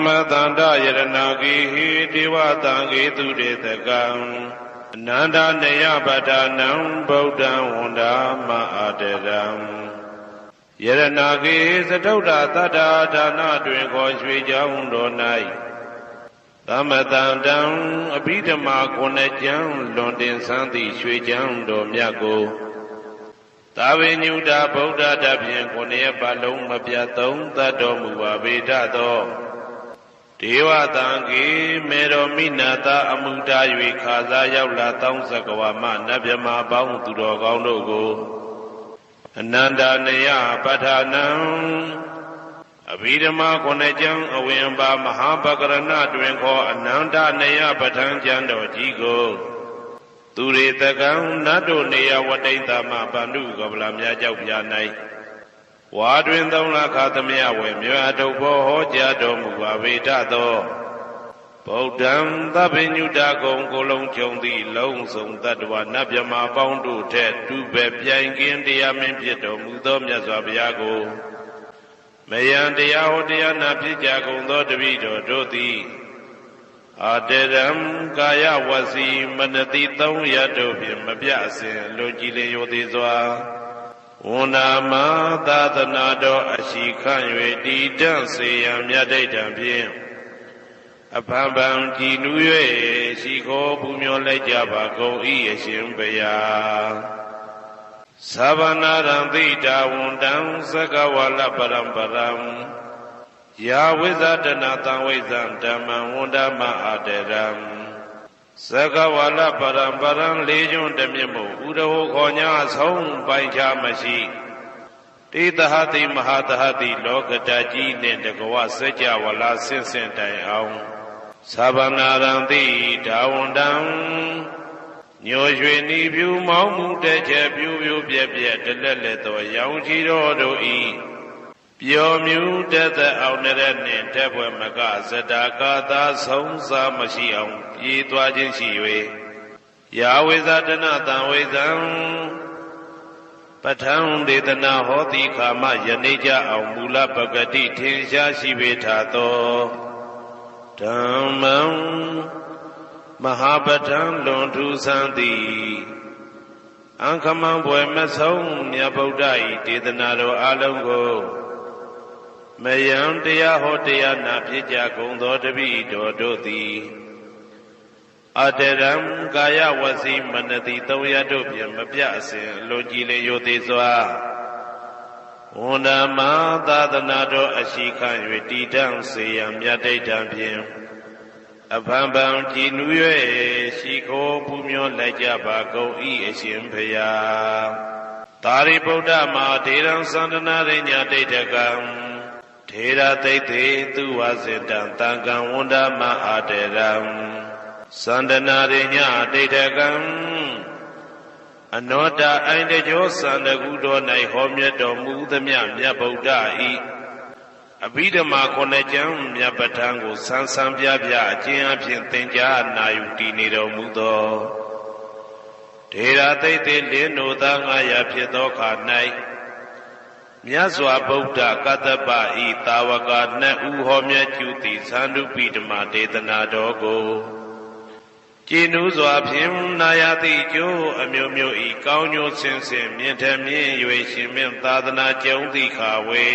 မတန္တယရဏဂေဟိဒေဝတံဂေတုတေတကံအနန္တနယပဋ္ဌာနံဗုဒ္ဓံဝန္ဒာမအာတရံယရဏဂေသတုဒ္ဓသတ္တာဒါနတွင်ခေါ်ရွှေကြောင်းတော်၌သမတန္တံအဘိဓမ္မာခုနှစ်ကျမ်းလွန်တင်ဆန်းသည့်ရွှေကြောင်းတော်မြတ်ကိုသာဝေညုတာဗုဒ္ဓတဖြင့်ခုနှစ်ရက်ပတ်လုံးမပြတ်သုံးသတ်တော်မူပါပေတတ်သောဒေဝတံဂေမေတော်မိနာတာအမှုတာ၍ခါစားရောက်လာတောင်းစကဝါမနတ်မြမပေါင်းသူတော်ကောင်းတို့ကိုအနန္တနယပဋ္ဌာနံအဘိဓမ္မာခုနှစ်ကျမ်းအဝင်ပါမဟာပကရဏတွင်ခေါ်အနန္တနယပဋ္ဌာန်းကျမ်းတော်ကြီးကိုသူရေတကံနတ်တို့နေယဝတိတမဗန္ဓုကပလာများကြောက်ပြ၌ဝါတွင်3 လခသမယဝေမြေအထုပ်ဘောဟောကြားတော်မူပါပေတတ်သောဗုဒ္ဓံသဗ္ဗညုတကုံကိုလုံးကြုံသည့်လုံးစုံတတ္တဝနတ်မြမပေါင်းတို့ထက်တူပဲပြိုင်ကင်းတရားမင်းဖြစ်တော်မူသောမြတ်စွာဘုရားကိုမယံတရားဟောတရားနာဖြစ်ကြကုန်သောတပည့်တော်တို့သည်အာတရံကာယဝစီမနတိ3 ရက်တို့ဖြင့်မပြအစဉ်လွန်ကြည်လင်ရိုသေစွာဝန္ဒာမသာသနာတော်အရှိခန့်၍တည်တံ့စေရန်မြတ်ဒိဋ္ဌံဖြင့်အဖန်ဖန်ကြည်နူး၍ရှိခိုးပူမျောလိုက်ကြပါကုန်၏အရှင်ဘုရားသဗ္ဗနာရံသိတာဝန္တံသကဝါလပရံပရံယာဝိဇ္ဇတနာတံဝိဇ္ဇံဓမ္မံဝန္ဒမအာတရံသကဝါလပရံပရံလေးကျွန်းတမြတ်မို့ဥဒဟောခေါ်ညာဆုံးပိုင်ခြားမရှိတေသဟတိမဟာသဟတိလောကတကြီးနှင့်တကဝစัจ java လာဆင့်ဆင့်တိုင်အောင်သဗ္ဗနာရံတိဒါဝန္တံညိုရွှေနီဖြူမောင်းမှုတဲ့ချက်ပြူပြူပြက်ပြက်တလက်လက်သောရောင်ချီတော်တို့ဤပျော်မြူတက်သက်အောင်တဲ့နှင့်တက်ပွဲမကဇတာကာသာဆုံးစားမရှိအောင်ပြေးသွားခြင်းရှိ၍ယာဝိဇတနာတံဝိဇံပဋ္ဌံဒေသနာဟောတိခာမယနေ့ကြအောင်မူလပဂတိထင်ရှားရှိပေထာသောဓမ္မံမဟာပဋ္ဌံလွန်ထူးဆန်းသည်အံခမံဘွယ်မဆုံးမြတ်ဗုဒ္ဓ၏ဒေသနာတော်အလုံးကိုမယံတရားဟောတရားနာဖြစ်ကြကုန်သောတပည့်တော်တို့သည်အတရံကာယဝစီမနတိ3 ရက်တို့ဖြင့်မပြအစဉ်လွန်ကြည်လင်ရိုသေစွာဝန္ဒာမသာသနာတော်အရှိခန့်၍တည်တံ့စေရန်မြတ်ဒိဋ္ဌံဖြင့်အဖန်ဖန်ကြည်နူး၍ရှိခိုးပူမျောလိုက်ကြပါကုန်၏အရှင်ဘုရားသာရိပုတ္တမဟာဒေရံသန္တနာရိညာဒိဋ္ဌကံထေရသိသေသူဝစေတံတံကံဝန္ဒမအာတရံသန္တနာရိညာဒိဋ္ဌကံအနောတအိုင်တကြောသန္တကုတော်၌ဟောမြတ်တော်မူသမျှမြတ်ဗုဒ္ဓ၏အဘိဓမ္မာခုနှစ်ကျမ်းမြတ်ပဋ္ဌာန်းကိုဆန်းဆန်းပြပြအကျဉ်းအဖြစ်သင်ကြားနာယူတည်နေတော်မူသောထေရသိသေလင်းတို့သား900ဖြစ်သောခါ၌မြတ်စွာဘုရားကတ္တပဤတာဝက2 ဦးဟောမြတ်ကျူသည်သန္ဓုပိဓမ္မာဒေသနာတော်ကိုကျင့်ဥစွာဖြင့်နာယတိကျိုးအမျိုးမျိုးဤကောင်းကျိုးဆင်းဆင်းမြင့်ထမြင့်၍ရှင်မြတ်သာသနာကျုံသည့်ခါဝေ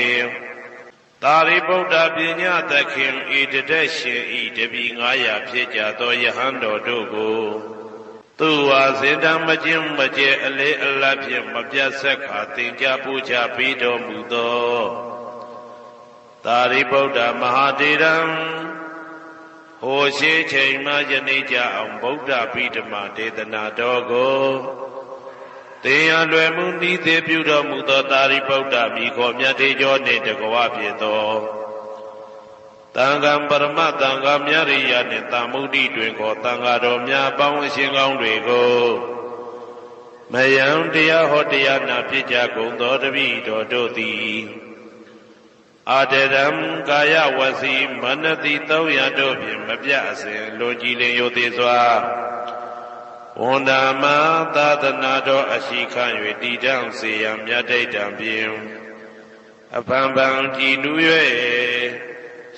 သာရိပုတ္တပညာသခင်ဤတတက်ရှင်ဤတပည့်900ဖြစ်ကြသောယဟန်တော်တို့ကိုသူဝါစေတံမကျင်းမကျဲအလေးအလတ်ဖြင့်မပြတ်ဆက်ခါသင်ကြားပူဇော်ပေးတော်မူသောသာရိပုတ္တမဟာတေရံဟိုရှိချိန်မှယနေ့ကြအောင်ဗုဒ္ဓဗိဓမ္မာဒေသနာတော်ကိုသင်ရလွယ်မှုဤသေးပြုတော်မူသောသာရိပုတ္တမိခေါ်မြတ်တေကျော်နှင့်တကွာဖြစ်သောတန်ခါပရမတန်ခါမြရိယနှင့်တာမုဒ္ဒိတွင်ခေါ်တန်ခါတော်များပေါင်းအရှင်ကောင်းတွေကိုမယံတရားဟောတရားနာဖြစ်ကြကုန်သောတပည့်တော်တို့သည်အာတရံကာယဝစီမနတိ3 ရက်တို့ဖြင့်မပြအစဉ်လွန်ကြည်လင်ရိုသေစွာဝန္ဒာမသာသနာတော်အရှိခန့်၍တည်တံ့စေရန်မြတ်ဒိဋ္ဌံဖြင့်အဖန်ဖန်ကြည်နူး၍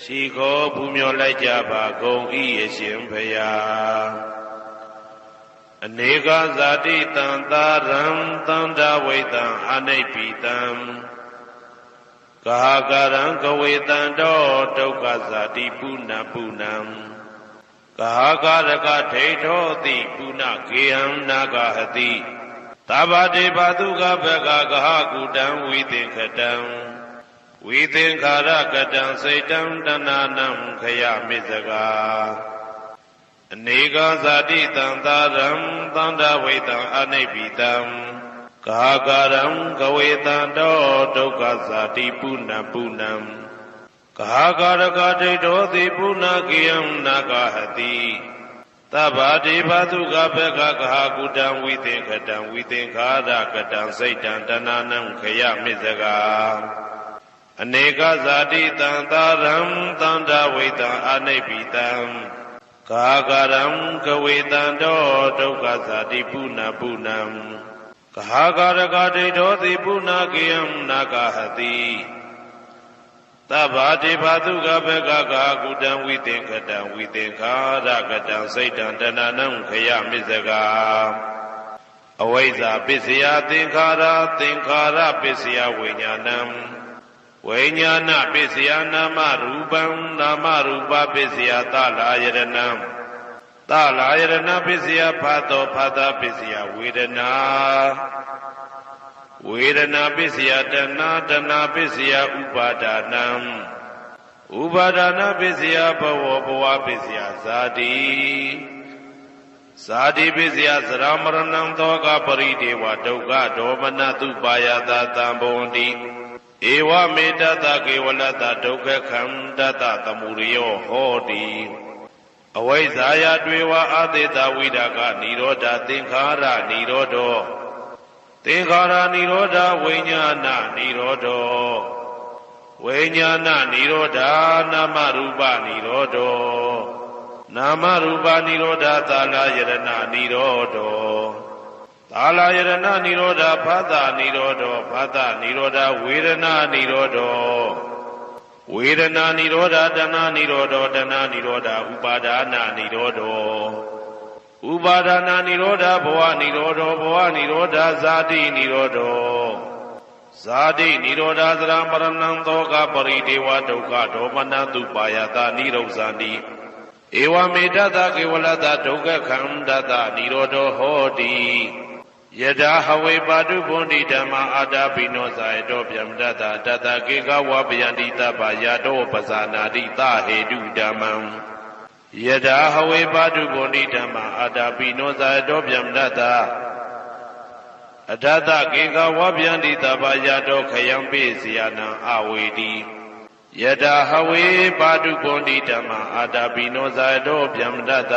ရှိခေါ်ပူမျောလိုက်ကြပါကုန်ဤအရှင်ဘုရားအနေကဇာတိတံသာရံသန္တာဝိတံအနိဗ္ဗိတံကာကရံကဝေတံတောဒုက္ခဇာတိပုဏ္ဏပုဏ္ဏံကာကရကဒိဋ္ဌောတိပုဏ္ဏကေဟံနာဂဟတိသဗ္ဗတေဘသုကဘဂဂဟကုတံဝိသင်္ခတံဝိသင်္ခာရကတံစိတ်တံတဏနံခယမိစကာအနေကဇာတိတံသာရံသန္တာဝိတံအနိဗ္ဗိတံကာကရံကဝေတံတောဒုက္ခဇာတိပုဏ္ဏပုဏ္ဏံကာကရကဒိဋ္ဌောတိပုဏ္ဏကေယံနာဂဟတိသဗ္ဗတေဘသုကဘဂဂဟကုတံဝိသင်္ခတံဝိသင်္ခာရကတံစိတ်တံတဏနံခယမိစကာအနေကဇာတိတံသာရံသန္တာဝိတံအနိဗ္ဗိတံကာကရံကဝေတံတောဒုက္ခဇာတိပုဏ္ဏပုဏ္ဏံကာကရကဒိဋ္ဌောတိပုဏ္ဏကေယံနာဂဟတိသဗ္ဗတေဘသုကဘဂဂဟကုတံဝိသင်္ခတံဝိသင်္ခာရကတံစိတ်တံတဏနံခယမိစကာအဝိဇ္ဇာပစ္စယသင်္ခါရသင်္ခါရပစ္စယဝိညာဏံဝိညာဏပစ္စယနာမရူပံနာမရူပပစ္စယသလာယရဏံသလာယရဏပစ္စယဖာတောဖာတာပစ္စယဝေဒနာဝေဒနာပစ္စယတဏတဏပစ္စယဥပါဒနံဥပါဒနာပစ္စယဘဝဘဝပစ္စယဇာတိဇာတိပစ္စယသရမရဏံသောကပရိဒေဝဒုက္ခဒေါမနတုပါယတာတံဘဝန္တိဧဝမေတ္တကေဝလတ္တဒုက္ခခန္တတသမုရိယောဟောတိအဝိဇ္ဇာယတွေဝအာသေတဝိဒကနိရောဓသင်္ခါရနိရောဓောသင်္ခါရနိရောဓဝိညာဏနိရောဓောဝိညာဏနိရောဓနာမရူပနိရောဓောနာမရူပနိရောဓသာလယရဏနိရောဓောသာလယရဏနိရောဓဖသနိရောဓောဖသနိရောဓဝေဒနာနိရောဓောဝေဒနာနိရောဓတဏနိရောဓောတဏနိရောဓဥပါဒနာနိရောဓောဥပါဒနာနိရောဓဘဝနိရောဓဘဝနိရောဓဇာတိနိရောဓဇာတိနိရောဓသရမရဏံသောကပရိဒေဝဒုက္ခဒေါမနတုပါယတာနိရောဇာတိဧဝမေတ္တကေဝလတ္တဒုက္ခခန္တတနိရောဓဟောတိယထာဟဝေပါတုဗုန်တိဓမ္မာအာတာပိနောဇာယတောဗျမတတတတကေကဝပယန္တိတပယတောပဇာနာတိသဟေတုဓမ္မံယထာဟဝေပါတုဗုန်တိဓမ္မာအာတာပိနောဇာယတောဗျမတတအထတကေကဝပယန္တိတပယတောခယံပိစီယနံအဝေတိယထာဟဝေပါတုဗုန်တိဓမ္မာအာတာပိနောဇာယတောဗျမတတ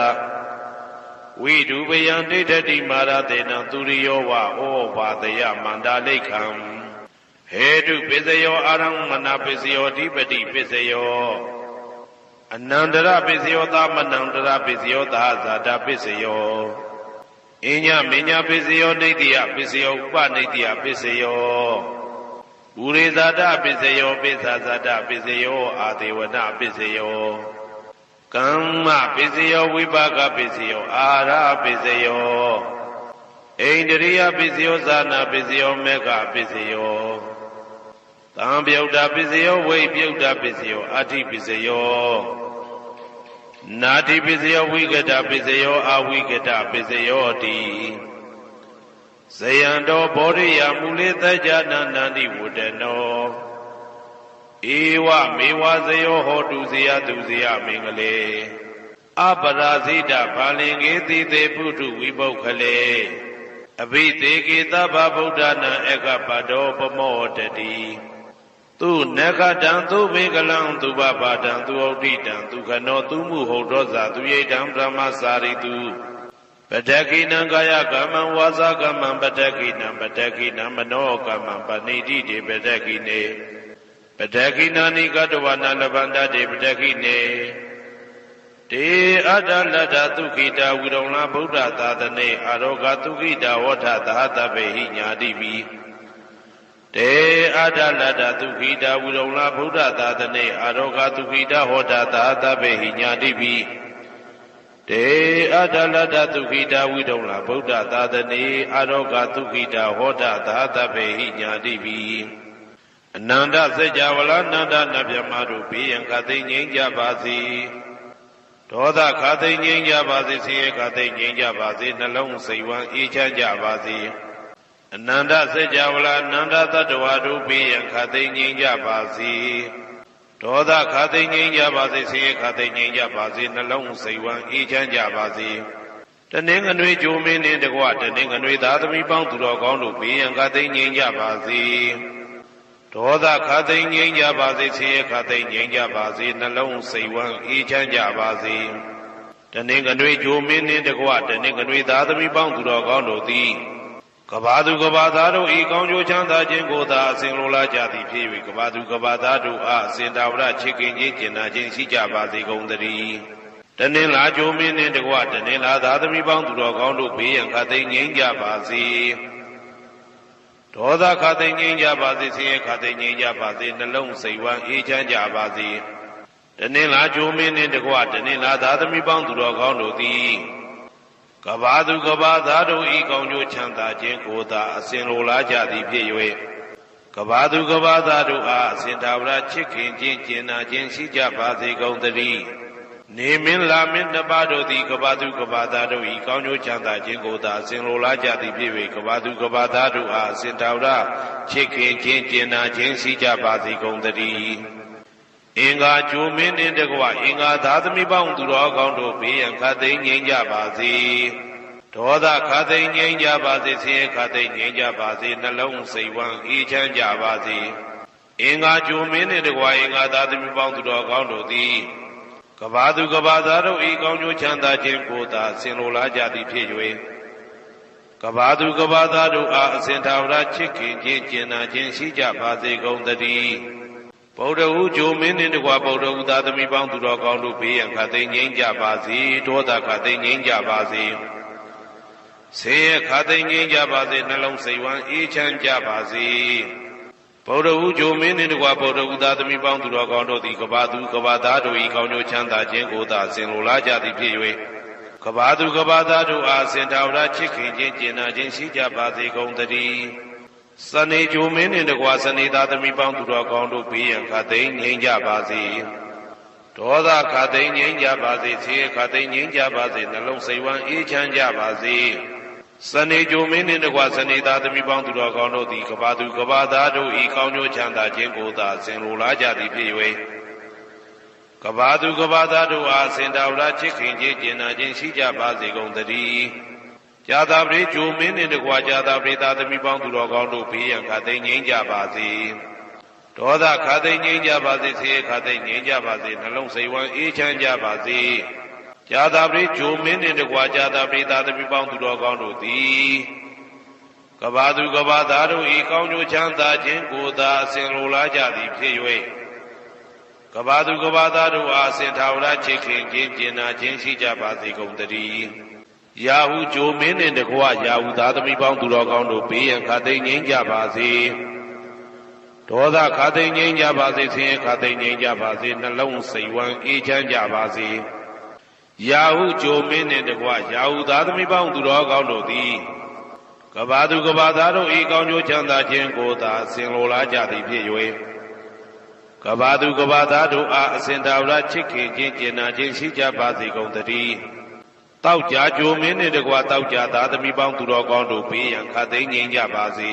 ဝိဒုပယံဒိဋ္ဌတိမာရတေနံသူရိယောဝဩဘာတယမန္တာလိခံဟေတုပစ္စယောအာရမဏပစ္စယောဓိပတိပစ္စယောအနန္တရပစ္စယောသမနန္တရပစ္စယောသာဇာတပစ္စယောအညမညာပစ္စယောဒိဋ္ဌိယပစ္စယောဥပနိဋ္ဌိယပစ္စယောဘူရိဇာတပစ္စယောပိစ္ဆာဇာတပစ္စယောအာဒေဝနပစ္စယောကမ္မပစ္စယောဝိပါကပစ္စယောအာရပစ္စယောဣန္ဒြိယပစ္စယောဇာနာပစ္စယောမေဃပစ္စယောသံပြုတ်တာပစ္စယောဝိပြုတ်တာပစ္စယောအာတိပစ္စယောနာတိပစ္စယောဝိကတပစ္စယောအဝိကတပစ္စယောတိဇယံတောဘောဓိယမူလေသကြနန္တန္တိဝတ္တနောဧဝမေဝဇယောဟောတုဇယတုဇယမင်္ဂလေအပရာဇိတဗာလင်ကေတိတေပုထုဝိပုခ္ခလေအဘိသေကေသဗ္ဗဗုဒ္ဓနာဧကပတောပမောတတိသူနခတံသူမေကလံသူပပါဒံသူဩဋ္ဌိတံသူခနောသူမှုဟုတ်သောဇာသူယိတံဗြဟ္မစာရိတုပတကိနံကာယကမ္မံဝါစာကမ္မံပတကိနံပတကိနံမနောကမ္မံပဏိတိတေပတကိနေပတကိနာနိကတဝနာလဗန္တတေပတကိနေတေအတ္တလတ္ထသုခိတာဝိရုံလဗုဒ္ဓသာသနေအာရောဂသုခိတာဝဋ္ဌသဟတဗေဟိညာတိပိ တေအာဒလတသုခိတဝိရုံလာဗုဒ္ဓသာသနေအာရောဂသုခိတဟောတာသာသဗ္ဗေဟိညာတိပိတေအာဒလတသုခိတဝိရုံလာဗုဒ္ဓသာသနေအာရောဂသုခိတဟောတာသာသဗ္ဗေဟိညာတိပိအနန္တစัจ java လာနန္ဒနဗျမတို့ဘေးရန်ခသိငြိမ်းကြပါစေဒေါသခသိငြိမ်းကြပါစေဆင်းရဲခသိငြိမ်းကြပါစေနှလုံးစိတ်ဝမ်းအေးချမ်းကြပါစေအနန္တစัจ java လာနန္ဒတတ္တဝါတို့ဘေးရန်ခသိငြိမ်းကြပါစေဒေါသခသိငြိမ်းကြပါစေဆင်းရဲခသိငြိမ်းကြပါစေနှလုံးစိတ်ဝမ်းအေးချမ်းကြပါစေတနင်္ဂနွေဂျိုမင်းနှင့်တကွတနင်္ဂနွေသားသမီးပေါင်းသူတော်ကောင်းတို့ဘေးရန်ခသိငြိမ်းကြပါစေဒေါသခသိငြိမ်းကြပါစေဆင်းရဲခသိငြိမ်းကြပါစေနှလုံးစိတ်ဝမ်းအေးချမ်းကြပါစေတနင်္ဂနွေဂျိုမင်းနှင့်တကွတနင်္ဂနွေသားသမီးပေါင်းသူတော်ကောင်းတို့သည်ကဘာသူကဘာသားတို့ဤကောင်းကျိုးချမ်းသာခြင်းကိုသာအစဉ်လိုလားကြသည်ဖြစ်၍ကဘာသူကဘာသားတို့အားအစဉ်တာဝရချစ်ခင်ခြင်းကျင်နာခြင်းရှိကြပါစေကုန်သတည်းတနင်္လာဂျိုမင်းနှင့်တကွတနင်္လာသားသမီးပေါင်းသူတော်ကောင်းတို့ဘေးရန်ခသိငြိမ်းကြပါစေဒေါသခသိငြိမ်းကြပါစေဆင်းရဲခသိငြိမ်းကြပါစေနှလုံးစိတ်ဝမ်းအေးချမ်းကြပါစေတနင်္လာဂျိုမင်းနှင့်တကွတနင်္လာသားသမီးပေါင်းသူတော်ကောင်းတို့သည်ကဘာသူကဘာသားတို့ဤကောင်းကျိုးချမ်းသာခြင်းကိုသာအစဉ်လိုလားကြသည်ဖြစ်၍ကဘာသူကဘာသားတို့အားအစဉ်တာဝရချစ်ခင်ခြင်းကျင်နာခြင်းရှိကြပါစေကုန်သတည်းနေမင်းလာမင်းနှစ်ပါးတို့သည်ကဘာသူကဘာသားတို့ဤကောင်းကျိုးချမ်းသာခြင်းကိုသာအစဉ်လိုလားကြသည်ဖြစ်၍ကဘာသူကဘာသားတို့အားအစဉ်တာဝရချစ်ခင်ခြင်းကျင်နာခြင်းရှိကြပါစေကုန်သတည်းအင်္ဂါဂျိုမင်းနှင့်တကွအင်္ဂါသားသမီးပေါင်းသူတော်ကောင်းတို့ဘေးရန်ခသိငြိမ်းကြပါစေဒေါသခသိငြိမ်းကြပါစေဆင်းရဲခသိငြိမ်းကြပါစေနှလုံးစိတ်ဝမ်းအေးချမ်းကြပါစေအင်္ဂါဂျိုမင်းနှင့်တကွအင်္ဂါသားသမီးပေါင်းသူတော်ကောင်းတို့သည်ကဘာသူကဘာသားတို့ဤကောင်းကျိုးချမ်းသာခြင်းကိုသာဆင်လိုလားကြသည်ဖြစ်၍ကဘာသူကဘာသားတို့အားအစဉ်သာဝရချစ်ခင်ခြင်းကျင်နာခြင်းရှိကြပါစေကုန်သတည်းဗုဒ္ဓဟူဂျိုမင်းနှင့်တကွဗုဒ္ဓဟူသားသမီးပေါင်းသူတော်ကောင်းတို့ဘေးရန်ခသိငြိမ်းကြပါစေဒေါသခသိငြိမ်းကြပါစေဆင်းရဲခသိငြိမ်းကြပါစေနှလုံးစိတ်ဝမ်းအေးချမ်းကြပါစေဗုဒ္ဓဟူဂျိုမင်းနှင့်တကွဗုဒ္ဓဟူသားသမီးပေါင်းသူတော်ကောင်းတို့သည်ကဘာသူကဘာသားတို့၏ကောင်းကျိုးချမ်းသာခြင်းကိုသာဆင်လိုလားကြသည်ဖြစ်၍ကဘာသူကဘာသားတို့အားစင်တာဝရချစ်ခင်ခြင်းကျင်နာခြင်းရှိကြပါစေကုန်သတည်းစနေဂျိုမင်းနှင့်တကွစနေသားသမီးပေါင်းသူတော်ကောင်းတို့ဘေးရန်ခသိငြိမ်းကြပါစေဒေါသခသိငြိမ်းကြပါစေဆင်းရဲခသိငြိမ်းကြပါစေနှလုံးစိတ်ဝမ်းအေးချမ်းကြပါစေစနေဂျိုမင်းနှင့်တကွစနေသားသမီးပေါင်းသူတော်ကောင်းတို့သည်ကဘာသူကဘာသားတို့ဤကောင်းကျိုးချမ်းသာခြင်းကိုသာဆင်လိုလားကြသည်ဖြစ်၍ကဘာသူကဘာသားတို့အားစင်တာဝရချစ်ခင်ခြင်းကျင်နာခြင်းရှိကြပါစေကုန်သတည်းကြာသာပရိဂျိုမင်းနှင့်တကွကြာသာပရိသားသမီးပေါင်းသူတော်ကောင်းတို့ဘေးရန်ခသိငြိမ်းကြပါစေဒေါသခသိငြိမ်းကြပါစေဆင်းရဲခသိငြိမ်းကြပါစေနှလုံးစိတ်ဝမ်းအေးချမ်းကြပါစေကြာသာပရိဂျိုမင်းနှင့်တကွကြာသာပရိသားသမီးပေါင်းသူတော်ကောင်းတို့သည်ကဘာသူကဘာသားတို့ဤကောင်းကျိုးချမ်းသာခြင်းကိုသာအစဉ်လိုလားကြသည်ဖြစ်၍ကဘာသူကဘာသားတို့အားအစဉ်ထာဝရချစ်ခင်ခြင်းကျင်နာခြင်းရှိကြပါစေကုန်သတည်းယာဟုဂျိုမင်းနှင့်တကွယာဟုသားသမီးပေါင်းသူတော်ကောင်းတို့ဘေးရန်ခသိငြိမ်းကြပါစေဒေါသခသိငြိမ်းကြပါစေဆင်းရဲခသိငြိမ်းကြပါစေနှလုံးစိတ်ဝမ်းအေးချမ်းကြပါစေယာဟုဂျိုမင်းနှင့်တကွယာဟုသားသမီးပေါင်းသူတော်ကောင်းတို့သည်ကဘာသူကဘာသားတို့ဤကောင်းကျိုးချမ်းသာခြင်းကိုသာဆင်လိုလားကြသည်ဖြစ်၍ကဘာသူကဘာသားတို့အားအစဉ်တာဝရချစ်ခင်ခြင်းကျင်နာခြင်းရှိကြပါစေကုန်သတည်းတောက်ကြဂျိုမင်းနှင့်တကွတောက်ကြသားသမီးပေါင်းသူတော်ကောင်းတို့ဘေးရန်ခသိငြိမ်းကြပါစေ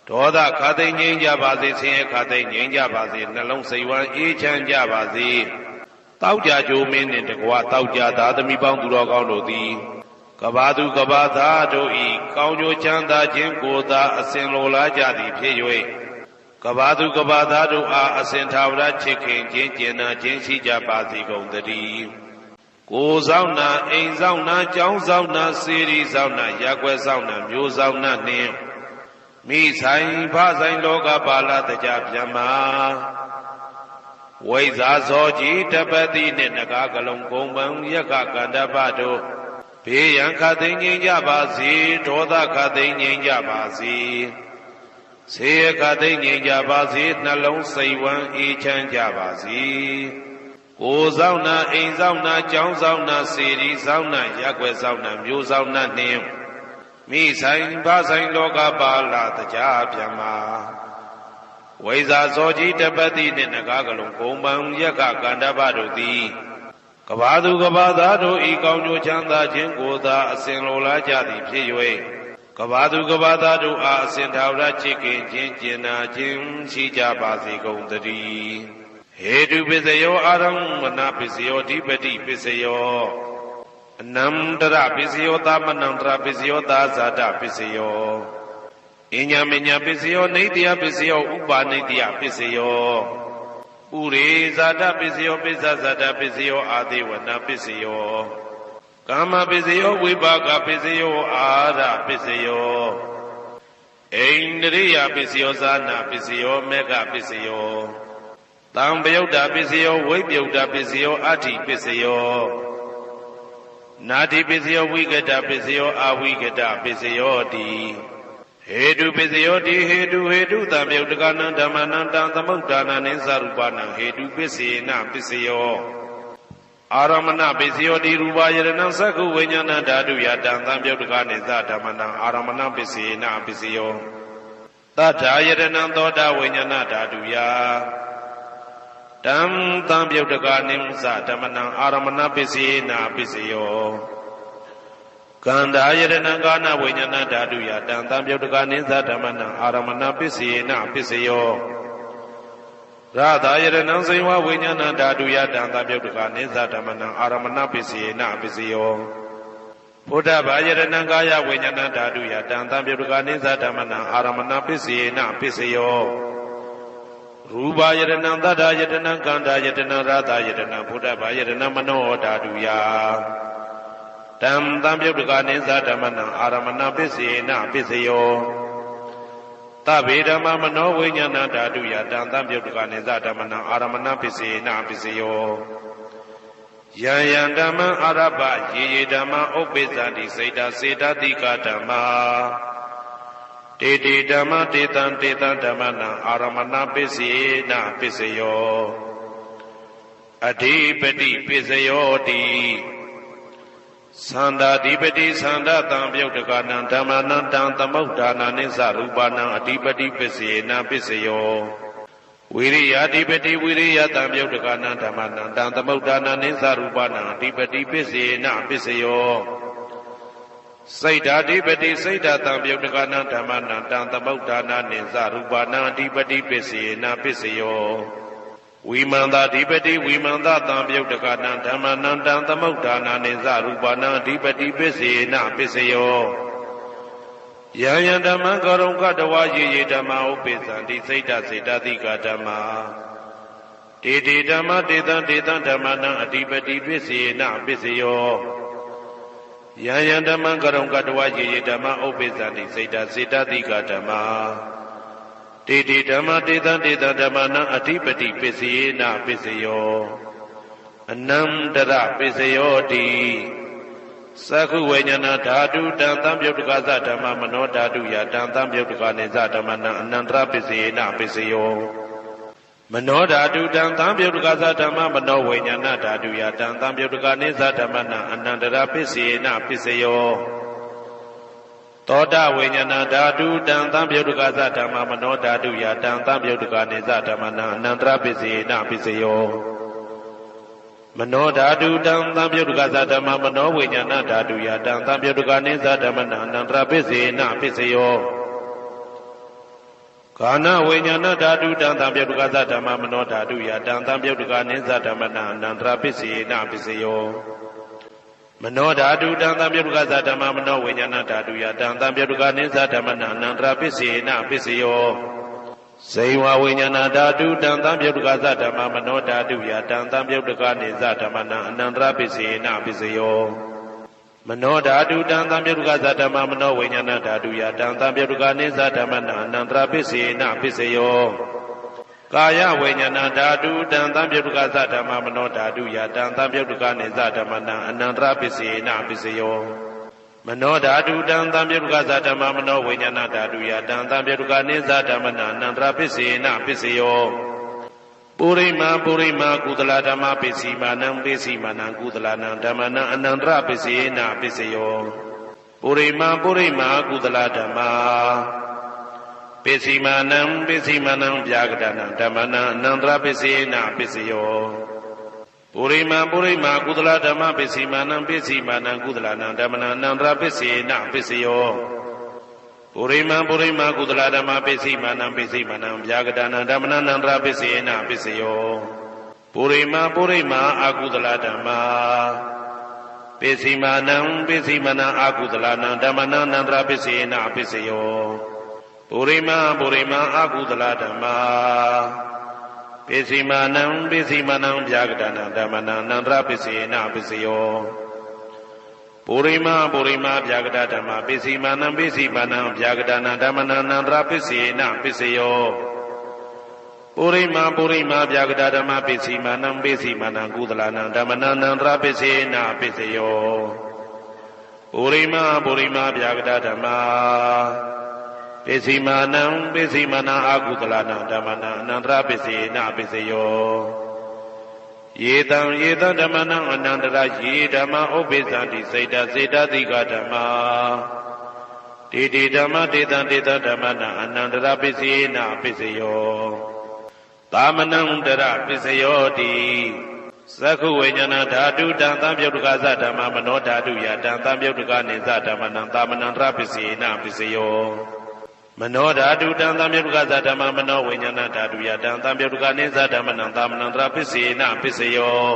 ဒေါသခသိငြိမ်းကြပါစေဆင်းရဲခသိငြိမ်းကြပါစေနှလုံးစိတ်ဝမ်းအေးချမ်းကြပါစေတောက်ကြဂျိုမင်းနှင့်တကွတောက်ကြသားသမီးပေါင်းသူတော်ကောင်းတို့သည်ကဘာသူကဘာသားတို့ဤကောင်းကျိုးချမ်းသာခြင်းကိုသာအစဉ်လိုလားကြသည်ဖြစ်၍ကဘာသူကဘာသားတို့အားအစဉ်ထာဝရချစ်ခင်ခြင်းကျင်နာခြင်းရှိကြပါစေကုန်သတည်းကိုယ်ဆောင်နာအိမ်ဆောင်နာကျောင်းဆောင်နာစေရီဆောင်နာရပ်ကွက်ဆောင်နာမျိုးဆောင်နာနှင့်မိဆိုင်ဖဆိုင်လောကပါဠတကြဗျမ္မာဝိဇာဇောကြီးတပတိနှင့်နဂါကလုံးကုံပံယက္ခကန္တပတို့ဘေးရန်ခသိငြိမ်းကြပါစေဒေါသခသိငြိမ်းကြပါစေ စေရခသိငြိမ်ကြပါစေနှလုံးစိတ်ဝမ်းအေးချမ်းကြပါစေကိုယ်ဆောင်နာအိမ်ဆောင်နာကျောင်းဆောင်နာစေရီဆောင်နာရက်ွယ်ဆောင်နာမျိုးဆောင်နာနှင်းမိဆိုင်ဘာဆိုင်လောကပါလာတရားပြန်မှာဝိဇာဇောကြီးတပတ်တိနှင့်နဂါကလုံးဂုံပံရက်ကကန္တပတို့သည်ကဘာသူကဘာသားတို့ဤကောင်းကျိုးချမ်းသာခြင်းကိုသာအစဉ်လိုလားကြသည်ဖြစ်၍ကဘာသူကဘာသားတို့အားအစဉ်ထာဝရချစ်ခင်ခြင်းကျင်နာခြင်းရှိကြပါစေကုန်သတည်းဟေတုပစ္စယောအာရမဏပစ္စယောဓိပတိပစ္စယောအနန္တရပစ္စယောသမနန္တရပစ္စယောသာဇာတပစ္စယောအညမညပစ္စယောနေတယပစ္စယောဥပါနေတယပစ္စယောဥရေဇာတပစ္စယောပစ္စဇာတပစ္စယောအာဒေဝနာပစ္စယောကာမပစ္စယောဝိပါကပစ္စယောအာရပစ္စယောအိန္ဒရိယပစ္စယောဇာနာပစ္စယောမေဃပစ္စယောတံပယုတ်တာပစ္စယောဝိပယုတ်တာပစ္စယောအဋ္ဌိပစ္စယောနာတိပစ္စယောဝိကတပစ္စယောအဝိကတပစ္စယောတိဟေတုပစ္စယောတိဟေတုတံပယုတ်တကနံဓမ္မနံတံသမုဒ္ဒါနံနိသရူပနံဟေတုပစ္စေနပစ္စယောအာရမဏပစ္စယောတိရူပယရဏံသက္ခုဝိညာဏဓာတုယတံသံပယုတ်တကနိသဓမ္မနံအာရမဏပစ္စေနပစ္စယောသတ္ထာယရဏံသောတာဝိညာဏဓာတုယတံသံပယုတ်တကနိသဓမ္မနံအာရမဏပစ္စေနပစ္စယောကန္တာယရဏံကာနဝိညာဏဓာတုယတံသံပယုတ်တကနိသဓမ္မနံအာရမဏပစ္စေနပစ္စယောရသာယရဏံစေဝဝိညာဏဓာတုယတံသံပယုတ်တကနိသဓမ္မနံအာရမဏပစ္စေနပစ္စယောဘုဒ္ဓဘာယရဏံကာယဝိညာဏဓာတုယတံသံပယုတ်တကနိသဓမ္မနံအာရမဏပစ္စေနပစ္စယောရူပယရဏံသတ္တယတနံကန္တာယတနံရသာယတနံဘုဒ္ဓဘာယရဏံမနောဓာတုယတံသံပယုတ်တကနိသဓမ္မနံအာရမဏပစ္စေနပစ္စယောသဗ္ဗေဓမ္မမနောဝိညာဏဓာတုယတံသံပယုတ်တကနိသဓမ္မနံအာရမဏပစ္စေနပစ္စယောယံယံဓမ္မအာရပယေယေဓမ္မဥပ္ပိသန္တိစေတစေတတိကဓမ္မာတေတိဓမ္မတေတံဓမ္မနံအာရမဏပစ္စေနပစ္စယောအဓိပတိပစ္စယောတိသန္တာဓိပတိသန္တာတံပယုတ်တကနံဓမ္မနံတံသမုဒ္ဒါနနိသရူပနံအဓိပတိပစ္စေနပစ္စယောဝိရိယဓိပတိဝိရိယတံပယုတ်တကနံဓမ္မနံတံသမုဒ္ဒါနနိသရူပနံအဓိပတိပစ္စေနပစ္စယောစိတ်ဓာဓိပတိစိတ်ဓာတံပယုတ်တကနံဓမ္မနံတံသမုဒ္ဒါနနိသရူပနံအဓိပတိပစ္စေနပစ္စယောဝိမန္တဓိပတိဝိမန္တတံပယုတ်တကနံဓမ္မနံတံသမုဒ္ဒါနနိသရူပနံအဓိပတိပစ္စေနပစ္စယောယံယံဓမ္မကရုံကတဝယေယေဓမ္မဥပ္ပိသန္တိစိတ်ဓာစေတသိကဓမ္မာတေတိဓမ္မတေတံဓမ္မနံအဓိပတိပစ္စေနပစ္စယောယံယံဓမ္မကရုံကတဝယေယေဓမ္မဥပ္ပိသန္တိစိတ်ဓာစေတသိကဓမ္မာတေတိဓမ္မတေတံဓမ္မနံအဓိပတိပစ္စေနပစ္စယောအနန္တရပစ္စယောတိသက္ခုဝိညာဏဓာတုတံသံပယုတ်တကသဓမ္မမနောဓာတုယတံသံပယုတ်တကနိသဓမ္မနံအနန္တရပစ္စေနပစ္စယောမနောဓာတုတံသံပယုတ်တကသဓမ္မမနောဝိညာဏဓာတုယတံသံပယုတ်တကနိသဓမ္မနံအနန္တရပစ္စေနပစ္စယောသောတဝိညာဏဓာတုတံသံပယုတ်တကသဓမ္မမနောဓာတုယတံသံပယုတ်တကနိသဓမ္မနံအနန္တရပစ္စေနပစ္စယောမနောဓာတုတံသံပယုတ်တကသဓမ္မမနောဝိညာဏဓာတုယတံသံပယုတ်တကနိသဓမ္မနံအနန္တရပစ္စေနပစ္စယောကာနဝိညာဏဓာတုတံသံပယုတ်တကသဓမ္မမနောဓာတုယတံသံပယုတ်တကနိသဓမ္မနံအနန္တရပစ္စေနပစ္စယောမနောဓာတုတံသံပယုတ်တကသဓမ္မမနောဝိညာဏဓာတုယတံသံပယုတ်တကနိသဓမ္မနံအနန္တရပစ္စေနပစ္စယောဇေဝဝိညာဏဓာတုတံသံပယုတ်တကသဓမ္မမနောဓာတုယတံသံပယုတ်တကနိသဓမ္မနံအနန္တရပစ္စေနပစ္စယောမနောဓာတုတံသံပယုတ်တကသဓမ္မမနောဝိညာဏဓာတုယတံသံပယုတ်တကနိသဓမ္မနံအနန္တရပစ္စေနပစ္စယောကာယဝိညာဏဓာတုတံသံပယုတ်တကသဓမ္မမနောဓာတုယတံသံပယုတ်တကနိသဓမ္မနံအနန္တရပစ္စေနပစ္စယော မနောဓာတုတံသံပြုတ်ကသဓမ္မမနောဝိညာဏဓာတုယတံသံပြုတ်ကနိသဓမ္မနာအနန္တရပစ္စေနပစ္စယောပုရိမာကုသလဓမ္မပစ္စည်းမာနံပစ္စည်းမာနံကုသလနံဓမ္မနံအနန္တရပစ္စေနပစ္စယောပုရိမာကုသလဓမ္မပစ္စည်းမာနံဗျာကတနံဓမ္မနံအနန္တရပစ္စေနပစ္စယောပုရိမာကုသလဓမ္မပစ္စည်းမာနံကုသလနံဓမ္မနံအနန္တရပစ္စေနပစ္စယောပုရိမာကုသလဓမ္မပစ္စည်းမာနံဗျာကတနံဓမ္မနံအနန္တရပစ္စေနပစ္စယောပုရိမာအကုသလဓမ္မပစ္စည်းမာနံအကုသလနံဓမ္မနံအနန္တရပစ္စေနပစ္စယောပုရိမာအကုသလဓမ္မပစ္စည်းမာနံဗျာကတနံဓမ္မနံအနန္တရပစ္စေနပစ္စယောပုရိမာဗျာကတဓမ္မပစ္စည်းမာနံဗျာကတနံဓမ္မနံအနန္တရပစ္စေနပစ္စယောပုရိမာဗျာကတဓမ္မပစ္စည်းမာနံကုသလနံဓမ္မနံအနန္တရပစ္စေနပစ္စယောပုရိမာဗျာကတဓမ္မပစ္စည်းမာနံအကုသလနံဓမ္မနံအနန္တရပစ္စေနပစ္စယောယေတံဓမ္မနံအနန္တရယေဓမ္မဥပ္ပိသန္တိစေတသိကဓမ္မာတေဓမ္မတေတံဓမ္မနံအနန္တရပစ္စေနပစ္စယောသာမနံတရပစ္စယောတိသက္ခုဝိညာဏဓာတုတံသံပြုတ်တကသဓမ္မမနောဓာတုယတံသံပြုတ်တကနိသဓမ္မနံသာမနံတရပစ္စေနပစ္စယောမနောဓာတုတံသံပြုတ်ကသဓမ္မမနောဝိညာဏဓာတုယတံသံပြုတ်ကနိသဓမ္မနံသာမနံတရပစ္စေနပစ္စယော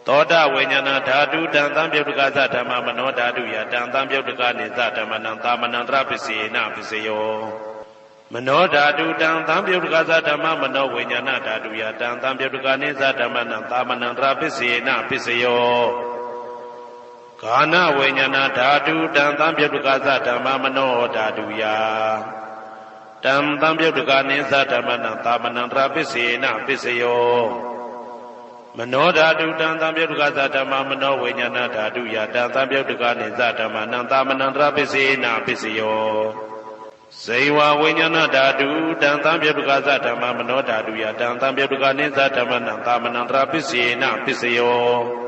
သောတဝိညာဏဓာတုတံသံပြုတ်ကသဓမ္မမနောဓာတုယတံသံပြုတ်ကနိသဓမ္မနံသာမနံတရပစ္စေနပစ္စယောမနောဓာတုတံသံပြုတ်ကသဓမ္မမနောဝိညာဏဓာတုယတံသံပြုတ်ကနိသဓမ္မနံသာမနံတရပစ္စေနပစ္စယောဂာနဝိညာဏဓာတုတံသံပြုတ်ကသဓမ္မမနောဓာတုယတံသံပြုတ်ကနိသဓမ္မနံသာမနံတရပစ္စေနပစ္စယောမနောဓာတုတံသံပြုတ်ကသဓမ္မမနောဝိညာဏဓာတုယတံသံပြုတ်ကနိသဓမ္မနံသာမနံတရပစ္စေနပစ္စယောဇေဝဝိညာဏဓာတုတံသံပြုတ်ကသဓမ္မမနောဓာတုယတံသံပြုတ်ကနိသဓမ္မနံသာမနံတရပစ္စေနပစ္စယော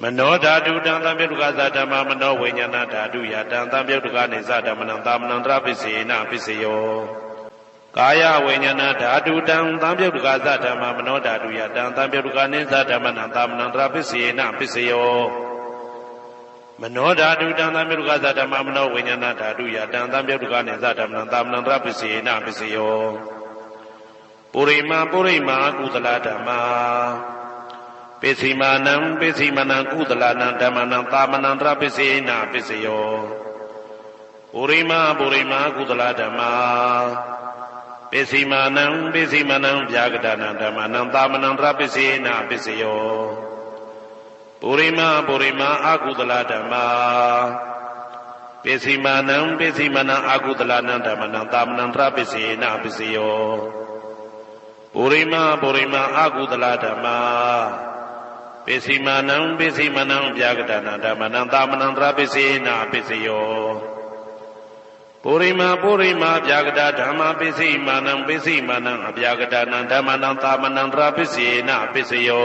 မနောဓာတုတံသံပြုတ်ကသဓမ္မမနောဝိညာဏဓာတုယတံသံပြုတ်ကနိသဓမ္မနံသာမနံတရပစ္စေနပစ္စယောကာယဝိညာဏဓာတုတံသံပြုတ်ကသဓမ္မမနောဓာတုယတံသံပြုတ်ကနိသဓမ္မနံသာမနံတရပစ္စေနပစ္စယောမနောဓာတုတံသံပြုတ်ကသဓမ္မမနောဝိညာဏဓာတုယတံသံပြုတ်ကနိသဓမ္မနံသာမနံတရပစ္စေနပစ္စယောပုရိမာကုသလဓမ္မာပစ္စည်းမာနံကုသလနံဓမ္မနံသာမနံတရပစ္စေနပစ္စယောပုရိမာကုသလဓမ္မာပစ္စည်းမာနံဗျာကတနံဓမ္မနံသာမနံတရပစ္စေနပစ္စယောပုရိမာအကုသလဓမ္မာပစ္စည်းမာနံအကုသလနံဓမ္မနံသာမနံတရပစ္စေနပစ္စယောပုရိမာအကုသလဓမ္မာပစ္စည်းမာနံဗျာကတနံဓမ္မနံသာမနံတရပစ္စေနပစ္စယောပုရိမာဗျာကတဓမ္မပစ္စည်းမာနံအဗျာကတနံဓမ္မနံသာမနံတရပစ္စေနပစ္စယော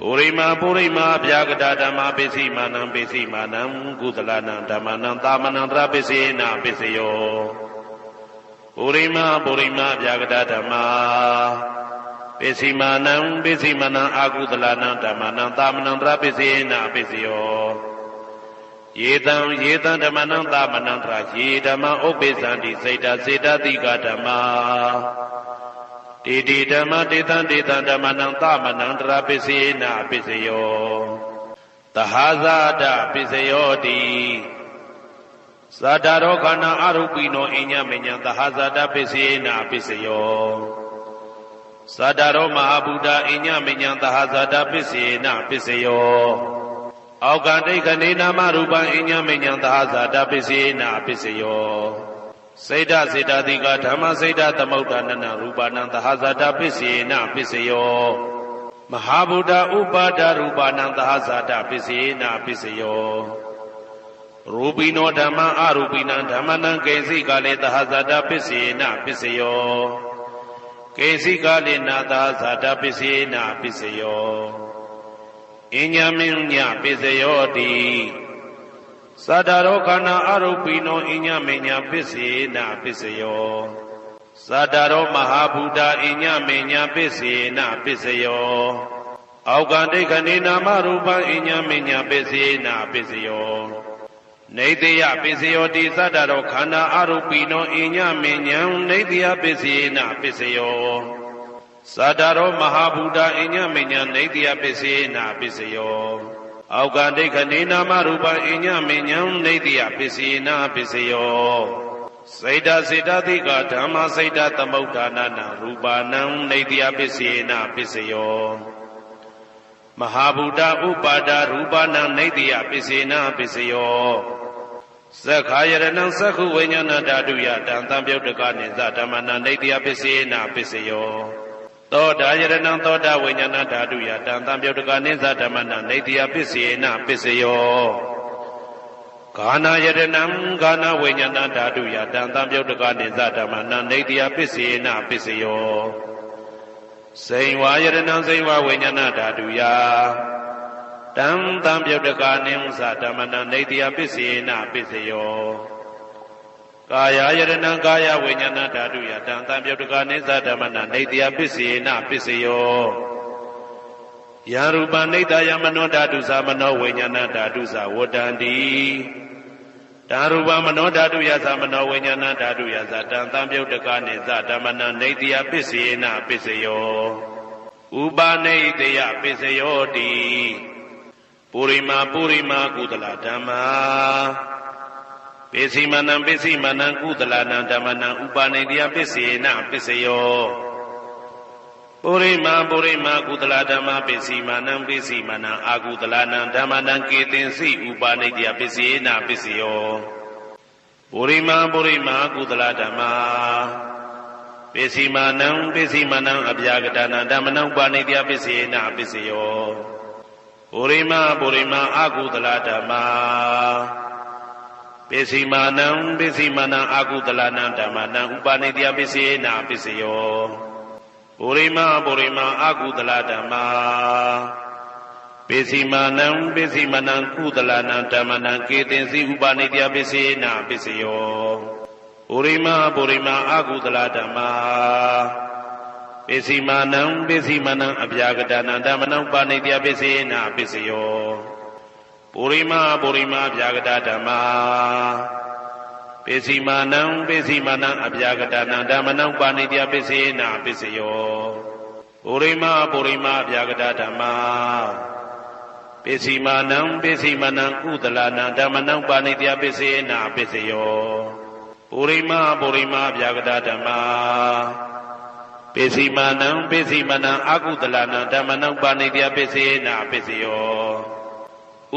ပုရိမာဗျာကတဓမ္မပစ္စည်းမာနံကုသလနံဓမ္မနံသာမနံတရပစ္စေနပစ္စယောပုရိမာဗျာကတဓမ္မပစ္စည်းမာနံအကုသလနံဓမ္မနံသာမနံတရပစ္စေနပစ္စယောယေတံဓမ္မနံသာမနံတရယေဓမ္မဥပ္ပိသန္တိစေတသိကဓမ္မာတေဓမ္မတေတံဓမ္မနံသာမနံတရပစ္စေနပစ္စယောသဟာဇာတပစ္စယောတိသတ္တရောခန္ဓာအရူပိနောအညမညံသဟာဇာတပစ္စေနပစ္စယောသတ္တရောမဟာဗုဒ္ဓအညမညံသဟာဇာတပစ္စေနပစ္စယောအောကတိခဏေနာမရူပံအညမညံသဟာဇာတပစ္စေနပစ္စယောစေတသိကဓမ္မစေတသမုဋ္ဌာနနရူပနံသဟာဇာတပစ္စေနပစ္စယော မဟာဗုဒ္ဓဥပါဒရူပနံသဟဇာတပစ္စေနပစ္စယောရူပိနောဓမ္မအရူပိနံဓမ္မနံကေစီကာလေသဟဇာတပစ္စေနပစ္စယောကေစီကာလေနာသဟဇာတပစ္စေနပစ္စယောအညမင်းညပစ္စယောတိသတ္တရောခန္ဓာအရူပိနောအညမင်းညပစ္စေနပစ္စယောသတ္တရောမဟာဗုဒ္ဓအညမင်းညပစ္စေနပစ္စယောအောက်ကံဒိဋ္ဌနေနာမရူပံအညမင်းညပစ္စေနပစ္စယောနေတယပစ္စယောတိသတ္တရောခန္ဓာအရူပိနောအညမင်းညံနေတယပစ္စေနပစ္စယောသတ္တရောမဟာဗုဒ္ဓအညမင်းညံနေတယပစ္စေနပစ္စယောအောက်ကဒိဋ္ဌနေနာမရူပံအညမညံနေတယပစ္စေနပစ္စယောစေတစေတသိကဓမ္မစေတသမုဋ္ဌာနနာရူပနံနေတယပစ္စေနပစ္စယောမဟာဗုဒ္ဓဥပါဒရူပနံနေတယပစ္စေနပစ္စယောသက္ခာယရဏံသက္ခုဝိညာဏဓာတုယတံသံပြုတ်တကနိသဓမ္မနံနေတယပစ္စေနပစ္စယောသောတာယရဏံသောတာဝိညာဏဓာတုယတံသံပြုတ်တကနိသဓမ္မနံနေတယပစ္စေနပစ္စယောဂာနာယရဏံဂာနာဝိညာဏဓာတုယတံသံပြုတ်တကနိသဓမ္မနံနေတယပစ္စေနပစ္စယောစိန်ဝါယရဏံစိန်ဝါဝိညာဏဓာတုယတံသံပြုတ်တကနိသဓမ္မနံနေတယပစ္စေနပစ္စယောကာယယရဏံကာယဝိညာဏဓာတုယတံသံပြုတ်တကနိသဓမ္မနံနေတယပစ္စေနပစ္စယောယံရူပနိတယမနောဓာတုသမနောဝိညာဏဓာတုသဝတ္တန္တိတံရူပမနောဓာတုယသမနောဝိညာဏဓာတုယသတံသံပြုတ်တကနိသဓမ္မနံနေတယပစ္စေနပစ္စယောဥပါနေတယပစ္စယောတိပုရိမာပုရိမာကုသလဓမ္မာပိစီမနံပိစီမနံကုသလနံဓမ္မနံဥပါနေတယပစ္စေနပစ္စယောပုရိမာပုရိမာကုသလဓမ္မပိစီမနံပိစီမနံအာကုသလနံဓမ္မနံကေတင်စီဥပါနေတယပစ္စေနပစ္စယောပုရိမာပုရိမာကုသလဓမ္မာပိစီမနံပိစီမနံအဗျာကတနံဓမ္မနံဥပါနေတယပစ္စေနပစ္စယောပုရိမာပုရိမာအာကုသလဓမ္မာပိစီမနံပိစီမနံအာကုသလနံဓမ္မနံဥပါနေတယပစ္စေနပစ္စယောပုရိမာပုရိမာအာကုသလဓမ္မာပိစီမနံပိစီမနံကုသလနံဓမ္မနံကေတင်စီဥပါနေတယပစ္စေနပစ္စယောပုရိမာပုရိမာအာကုသလဓမ္မာပိစီမနံပိစီမနံအဗျာကတနံဓမ္မနံဥပါနေတယပစ္စေနပစ္စယောပုရိမာပုရိမာဗျာကတဓမ္မာပိစီမနံပိစီမနံအဗျာကတနံဓမ္မနံဥပါနေတယပစ္စေနပစ္စယောပုရိမာပုရိမာဗျာကတဓမ္မာပိစီမနံပိစီမနံကုသလနံဓမ္မနံဥပါနေတယပစ္စေနပစ္စယောပုရိမာပုရိမာဗျာကတဓမ္မာပိစီမနံပိစီမနံအာကုသလနံဓမ္မနံဥပါနေတယပစ္စေနပစ္စယော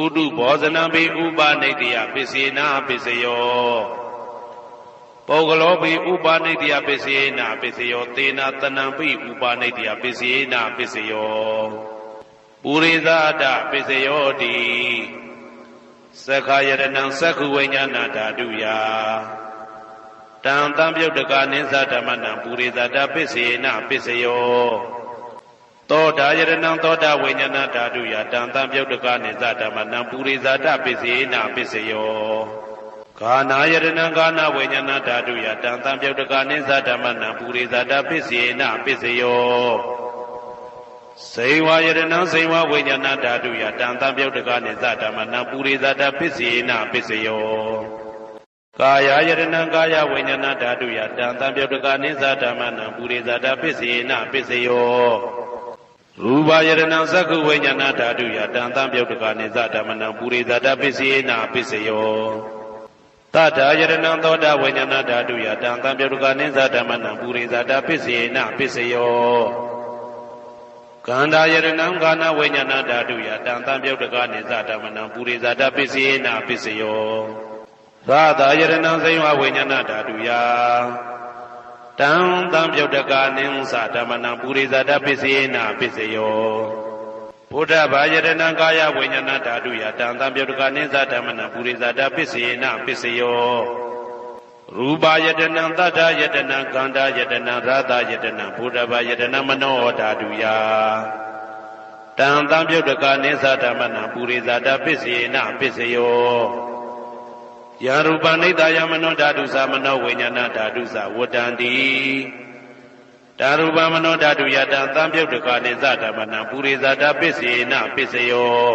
ဥဒုဘောဇနံပိဥပါနေတယပစ္စေနပစ္စယောပုဂ္ဂလောပိဥပါနေတယပစ္စေနပစ္စယောသေနတနံပိဥပါနေတယပစ္စေနပစ္စယောပုရိသဒပစ္စယောတိသက္ခာယရဏံသက္ခုဝိညာဏဓာတုယတံသံပြုတ်တကနိသဓမ္မနံပုရိသဒပစ္စေနပစ္စယောသောတာယရဏံသောတာဝိညာဏဓာတုယတံသံပြုတ်တကနိသဓမ္မနံပုရိသဒပစ္စေနပစ္စယောဂာနာယရဏံဂာနာဝိညာဏဓာတုယတံသံပြုတ်တကနိသဓမ္မနံပုရိသဒပစ္စေနပစ္စယောစေဝါယရဏံစေဝါဝိညာဏဓာတုယတံသံပြုတ်တကနိသဓမ္မနံပုရိသဒပစ္စေနပစ္စယောကာယယရဏံကာယဝိညာဏဓာတုယတံသံပြုတ်တကနိသဓမ္မနံပုရိသဒပစ္စေနပစ္စယောရူပယရဏံသက္ခုဝိညာဏဓာတုယတံသံပြုတ်တကနိသဓမ္မနံပုရိသဒပစ္စေနပစ္စယောတတယရဏံသောတာဝိညာဏဓာတုယတံသံပြုတ်တကနိသဓမ္မနံပုရိသဒပစ္စေနပစ္စယောကန္တာယရဏံကာနဝိညာဏဓာတုယတံသံပြုတ်တကနိသဓမ္မနံပုရိသဒပစ္စေနပစ္စယောသာသာယရဏံစေဝဝိညာဏဓာတုယတ တံသံပြုတ်တကနိဉ္စဓမ္မနံပုရိသတပစ္စယေနပစ္စယောဘုဒ္ဓဘာယတနံကာယဝိညာဏဓာတုယတံသံပြုတ်တကနိဉ္စဓမ္မနံပုရိသတပစ္စယေနပစ္စယောရူပယတနံသတ္တယတနံခန္ဓာယတနံရသယတနံဘုဒ္ဓဘာယတနံမနောဓာတုယတံသံပြုတ်တကနိဉ္စဓမ္မနံပုရိသတပစ္စယေနပစ္စယောယရူပနိဒာယမနောဓာတုသမနောဝိညာဏဓာတုသဝတ္တန္တိဓာရူပမနောဓာတုယတံသံပြုတ်တကနိဉ္စဓမ္မနံပုရိသတပစ္စယေနပစ္စယော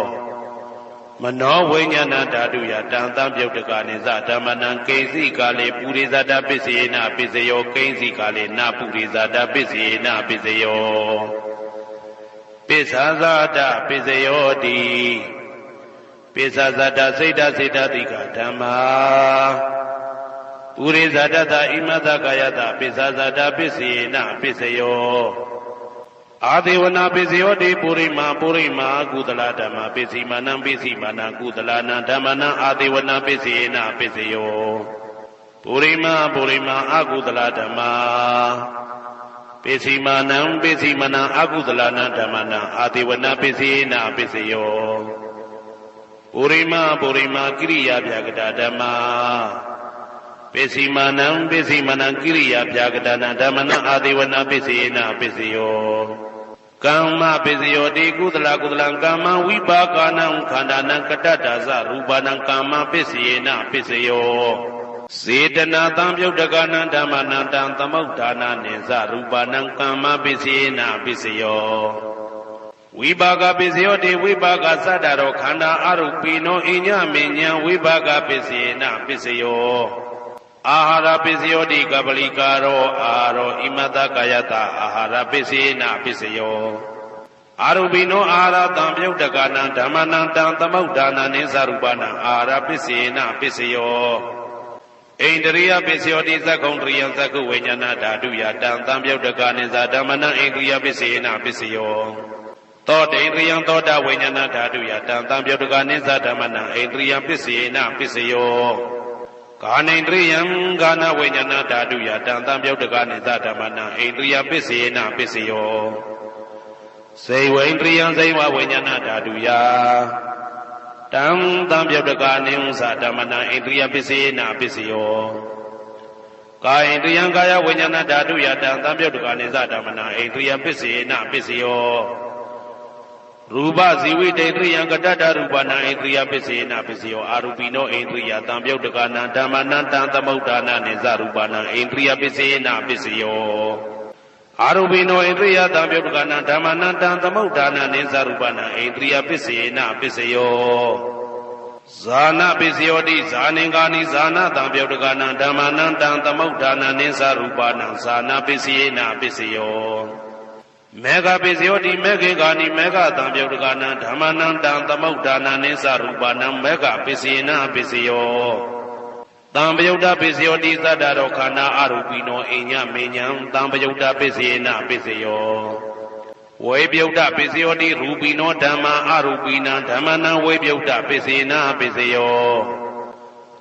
မနောဝိညာဏဓာတုယတံသံပြုတ်တကနိဉ္စဓမ္မနံကိဉ္စိကာလေပုရိသတပစ္စယေနပစ္စယောကိဉ္စိကာလေနပုရိသတပစ္စယေနပစ္စယောပိစ္ဆာဇာတပစ္စယောတိပိစ္ဆာဇာတစိတ်တစေတသိကဓမ္မာပုရိသတတဣမတကာယတပိစ္ဆာဇာတပစ္စယေနပစ္စယောအာဒေဝနာပစ္စယောတိပုရိမာကုသလဓမ္မပစ္စည်းမာနံပစ္စည်းမာနံကုသလနာဓမ္မနံအာဒေဝနာပစ္စယေနပစ္စယောပုရိမာအကုသလဓမ္မာပစ္စည်းမာနံပစ္စည်းမာနံအကုသလနာဓမ္မနံအာဒေဝနာပစ္စယေနပစ္စယောပုရိမာကိရိယာဗျာကတာဓမ္မာပစ္စည်းမာနံကိရိယာဗျာကတာနာဓမ္မနံအာဒေဝနာပစ္စယေနပစ္စယောကမ္မပစ္စယောတိကုသလကမ္မဝိပါကနံခန္ဓာနံကတ္တဒါဇရူပနံကမ္မပစ္စယေနပစ္စယောစေတနာသံပြုတ်တကနံဓမ္မနံတံသမုဋ္ဌာနာနိဉ္စရူပနံကမ္မပစ္စယေနပစ္စယောဝိပါကပစ္စယောတိဝိပါကသတ္တရောခန္ဓာအရုပိနောအညမေညာဝိပါကပစ္စယေနပစ္စယောအာဟာရပစ္စယောတိကပလိကာရောအာရောဣမတကာယတအာဟာရပစ္စယေနပစ္စယောအာရုပိနောအာဟာရတံပြုတ်တကနံဓမ္မနံတံသမုဋ္ဌာနာနိဉ္စရူပနံအာဟာရပစ္စယေနပစ္စယောဣန္ဒရိယပစ္စယောတိသက္ကုံတရိယသက္ကုဝိညာဏဓာတုယတံသံပြုတ်တကနိဉ္စဓမ္မနံဣန္ဒရိယပစ္စယေနပစ္စယောသောတေန္ဒရိယံသောတဝိညာဏဓာတုယတံသံပြုတ်တကနိဉ္စဓမ္မနံဣန္ဒရိယပစ္စယေနပစ္စယောကာနိန္ဒရိယံကာနဝိညာဏဓာတုယတံသံပြုတ်တကနိဉ္စဓမ္မနံဣန္ဒရိယပစ္စယေနပစ္စယောစေဝိန္ဒရိယံစေဝဝိညာဏဓာတုယတံသံပြုတ်တကနိဉ္စဓမ္မနံဣန္ဒရိယပစ္စယေနပစ္စယောကာယိန္ဒရိယံကာယဝိညာဏဓာတုယတံသံပြုတ်တကနိဉ္စဓမ္မနံဣန္ဒရိယပစ္စယေနပစ္စယောရူပဇီဝိတေတရိယံကတ္တရူပနံဣန္ဒရိယပစ္စယေနပစ္စယောအာရူပိနောဣန္ဒရိယသံပြုတ်တကနံဓမ္မနံတံသမုဋ္ဌာနာနိဉ္စရူပနံဣန္ဒရိယပစ္စယေနပစ္စယောအာရူပိနောဣန္ဒရိယသံပြုတ်တကနံဓမ္မနံတံသမုဋ္ဌာနာနိဉ္စရူပနံဣန္ဒရိယပစ္စယေနပစ္စယောဇာနာပစ္စယောတိဇာနင်္ဂာနိဇာနာသံပြုတ်တကနံဓမ္မနံတံသမုဋ္ဌာနာနိဉ္စရူပနံဇာနာပစ္စယေနပစ္စယောမေဃပစ္စယောတိမေခေကာနိမေဃသံပြုတ်တကနံဓမ္မနံတံသမုဋ္ဌာနာနိဉ္စရူပနံမေဃပစ္စယေနပစ္စယောသံပယုတ်တပစ္စယောတိသတ္တရောခန္ဓာအရူပိနောအိညမေညံသံပယုတ်တပစ္စယေနပစ္စယောဝေပယုတ်တပစ္စယောတိရူပိနောဓမ္မာအရူပိနံဓမ္မနံဝေပယုတ်တပစ္စယေနပစ္စယော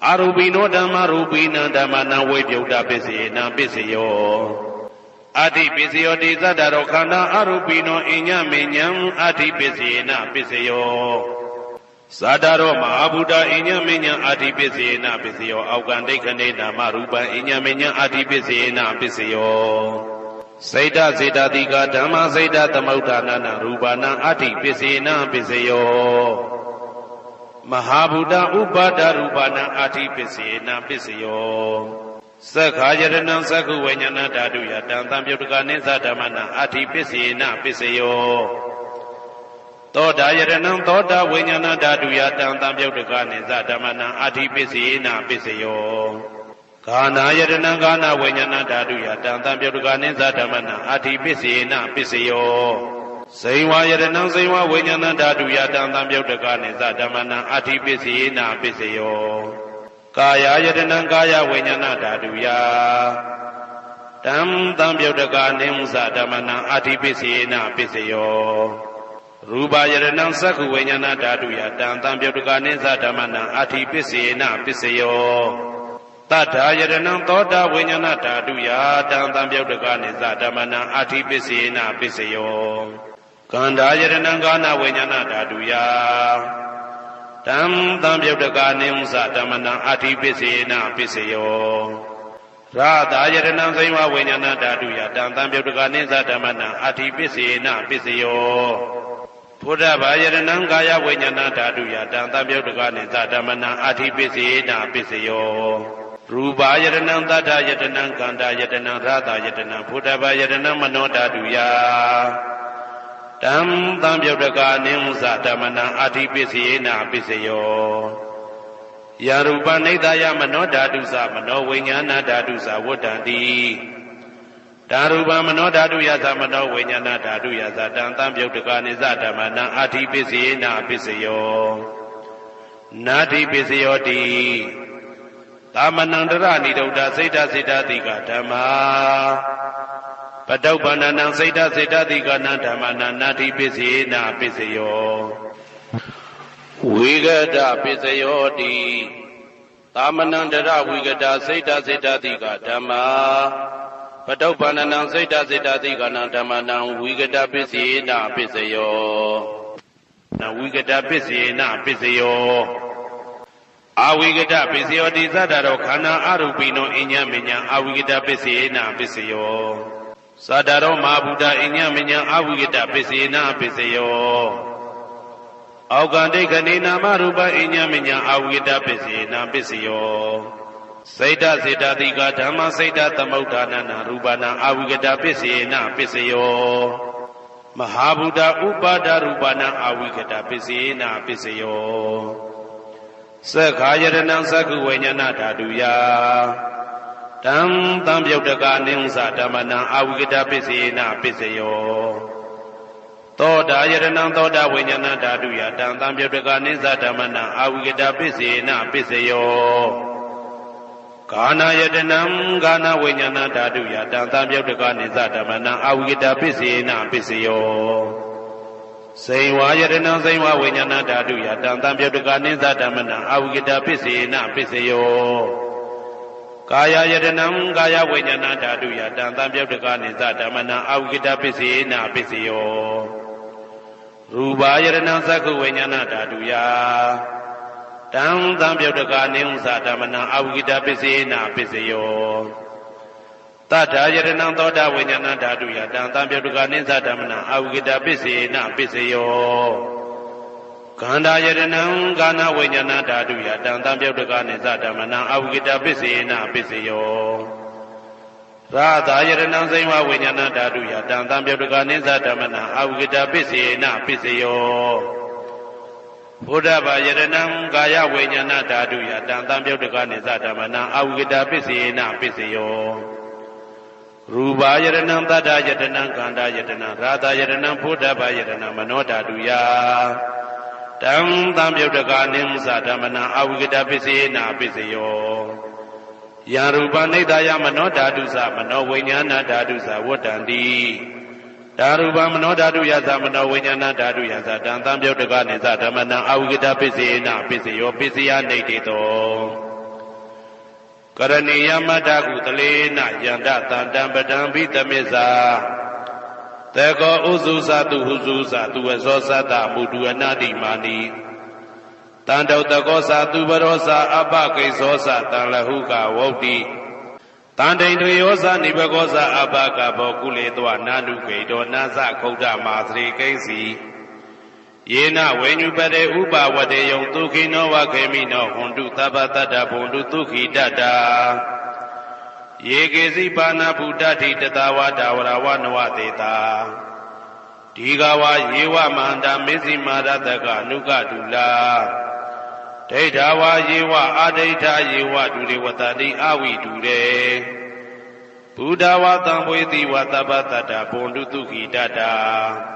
အရူပိနောဓမ္မာရူပိနံဓမ္မနံဝေပယုတ်တပစ္စယေနပစ္စယောအတ္တိပစ္စယောတိသတ္တရောခန္ဓာအရူပိနောအိညမေညံအတ္တိပစ္စယေနပစ္စယောသတ္တရောမဟာဗုဒ္ဓအိညမေညံအတ္တိပစ္စယေနပစ္စယောအောက်ကံဒိဋ္ဌနေနာမရူပံအိညမေညံအတ္တိပစ္စယေနပစ္စယောစိတ်တစေတတိကဓမ္မစိတ်တသမုဋ္ဌာနာရူပနာအတ္တိပစ္စယေနပစ္စယောမဟာဗုဒ္ဓဥပါဒရူပနာအတ္တိပစ္စယေနပစ္စယောသက္ခာယတနံသက္ခုဝိညာဏဓာတုယတံသံပြုတ်တကနိဉ္စဓမ္မနံအတ္တိပစ္စယေနပစ္စယောသောတာယတနံသောတာဝိညာဏဓာတုယတံသံပြုတ်တကနိဉ္စဓမ္မနံအတ္တိပစ္စယေနပစ္စယောဂာနာယတနံဂာနာဝိညာဏဓာတုယတံသံပြုတ်တကနိဉ္စဓမ္မနံအတ္တိပစ္စယေနပစ္စယောဇိဝယတနံဇိဝဝိညာဏဓာတုယတံသံပြုတ်တကနိဉ္စဓမ္မနံအတ္တိပစ္စယေနပစ္စယောကာယယတနံကာယဝိညာဏဓာတုယတံသံပြုတ်တကနိဉ္စဓမ္မနံအတ္တိပစ္စယေနပစ္စယောရူပယတနံသက္ခုဝိညာဏဓာတုယတံသံပြုတ်တကနိဉ္စဓမ္မနံအတ္တိပစ္စယေနပစ္စယော Tata Yadanam Tota Vinyana Taduya Tam Tam Yodakani Zatamana Ati Pisina Pisayo Kanda Yadanam Gana Vinyana Taduya Tam Tam Yodakani Zatamana Ati Pisina Pisayo Radha Yadanam Zaiva Vinyana Taduya Tam Tam Yodakani Zatamana Ati Pisina Pisayo Buddha Yadanam Gaya Vinyana Taduya Tam Tam Yodakani Zatamana Ati Pisina Pisayo Ruba Yadanam Tata Yadanam Kanda Yadanam Radha Yadanam Buddha Yadanam Manota Duya Tam Tam Yodakani Zatamana Ati Pisina Pisayo Yaruba Nidaya Manota Dusa Mano Vinyana Dadusa Wodandi Daruba Manota Duya Mano Vinyana Daduya Tam Tam Yodakani Zatamana Ati Pisina Pisayo Nati Pisayo Di Tamanandara Nidoda Seta Seta Dika Dhamma Padaupananam Seta Seta Dika Nandhamana Nati Pisina Pisayo Vigata Pisayo Di Tamanandara Vigata Seta Seta Dika Dhamma Padaupananam Seta Seta Dika Nandhamana Vigata Pisina Pisayo Vigata Pisina Pisayo Avigata Pisayo di Sadaro Khana Arupino Inya Minya Avigata Pisina Pisayo Sadaro Mabuddha Inya Minya Avigata Pisina Pisayo Augande Kanina Maruba Inya Minya Avigata Pisina Pisayo Saita Sita Dika Dhamma Saita Tamautanana Rubana Avigata Pisina Pisayo Mahabuddha Upada Rubana Avigata Pisina Pisayo Sakha Yadanam Sakhu Vinyana Taduya Tam Tam Yodakani Zatamana Avigata Pisina Pisayo Toda Yadanam Toda Vinyana Taduya Tam Tam Yodakani Zatamana Avigata Pisina Pisayo Kana Yadanam Gana Vinyana Taduya Tam Tam Yodakani Zatamana Avigata Pisina Pisayo Saiva Yadanam Saiva Vinyana Taduya Tam Tam Yodakani Zatamana Avigata Pisina Pisayo Kaya Yadanam Kaya Vinyana Taduya Tam Tam Yodakani Zatamana Avigata Pisina Pisayo Ruba Yadanam Sakhu Vinyana Taduya Tam Tam Yodakani Zatamana Avigata Pisina Pisayo Tata Yadanam Tota Vinyana Taduya Tam Tam Yodakani Zatamana Avigata Pisina Pisayo Kanda Yadanam Gana Vinyana Taduya Tam Tam Yodakani Zatamana Avigata Pisina Pisayo Radha Yadanam Zaiva Vinyana Taduya Tam Tam Yodakani Zatamana Avigata Pisina Pisayo Buddha Yadanam Gaya Vinyana Taduya Tam Tam Yodakani Zatamana Avigata Pisina Pisayo Ruba Yadanam Tata Yadanam Kanda Yadanam Radha Yadanam Buddha Yadanam Manota Duya Tam Tam Yodakani Zatamana Avigata Pisina Pisayo Yaruba Nidaya Manota Dusa Mano Vinyana Dadusa Wodandi Daruba Manota Duya Mano Vinyana Daduya Tam Tam Yodakani Zatamana Avigata Pisina Pisayo Pisya Nidito Karaniya Madaku Talena Yanda Tandam Badam Vitamisa Tego Uzusa Tu Huzusa Tu Azosata Mudu Anadi Mani Tando Tagosa Tu Barosa Abake Sosa Tanlahuka Wodi Tandendriosa Nibagosa Abaka Bokule Dwa Nanu Kedo Nasa Koda Masri Kaisi Yena Venu Pade Uba Wade Yong Tuki no Wakemi no Hundu Tabatata Bundu Tuki Dada Yegezi Pana Buddhati Tatawa Dawarawa Nawateta Tigawa Yewa Manda Misi Marataka Nuka Dula Tetawa Yewa Adeta Yewa Dure Watadi Awi Dure Buddhawa Tambweti Watabatata Bundu Tuki Dada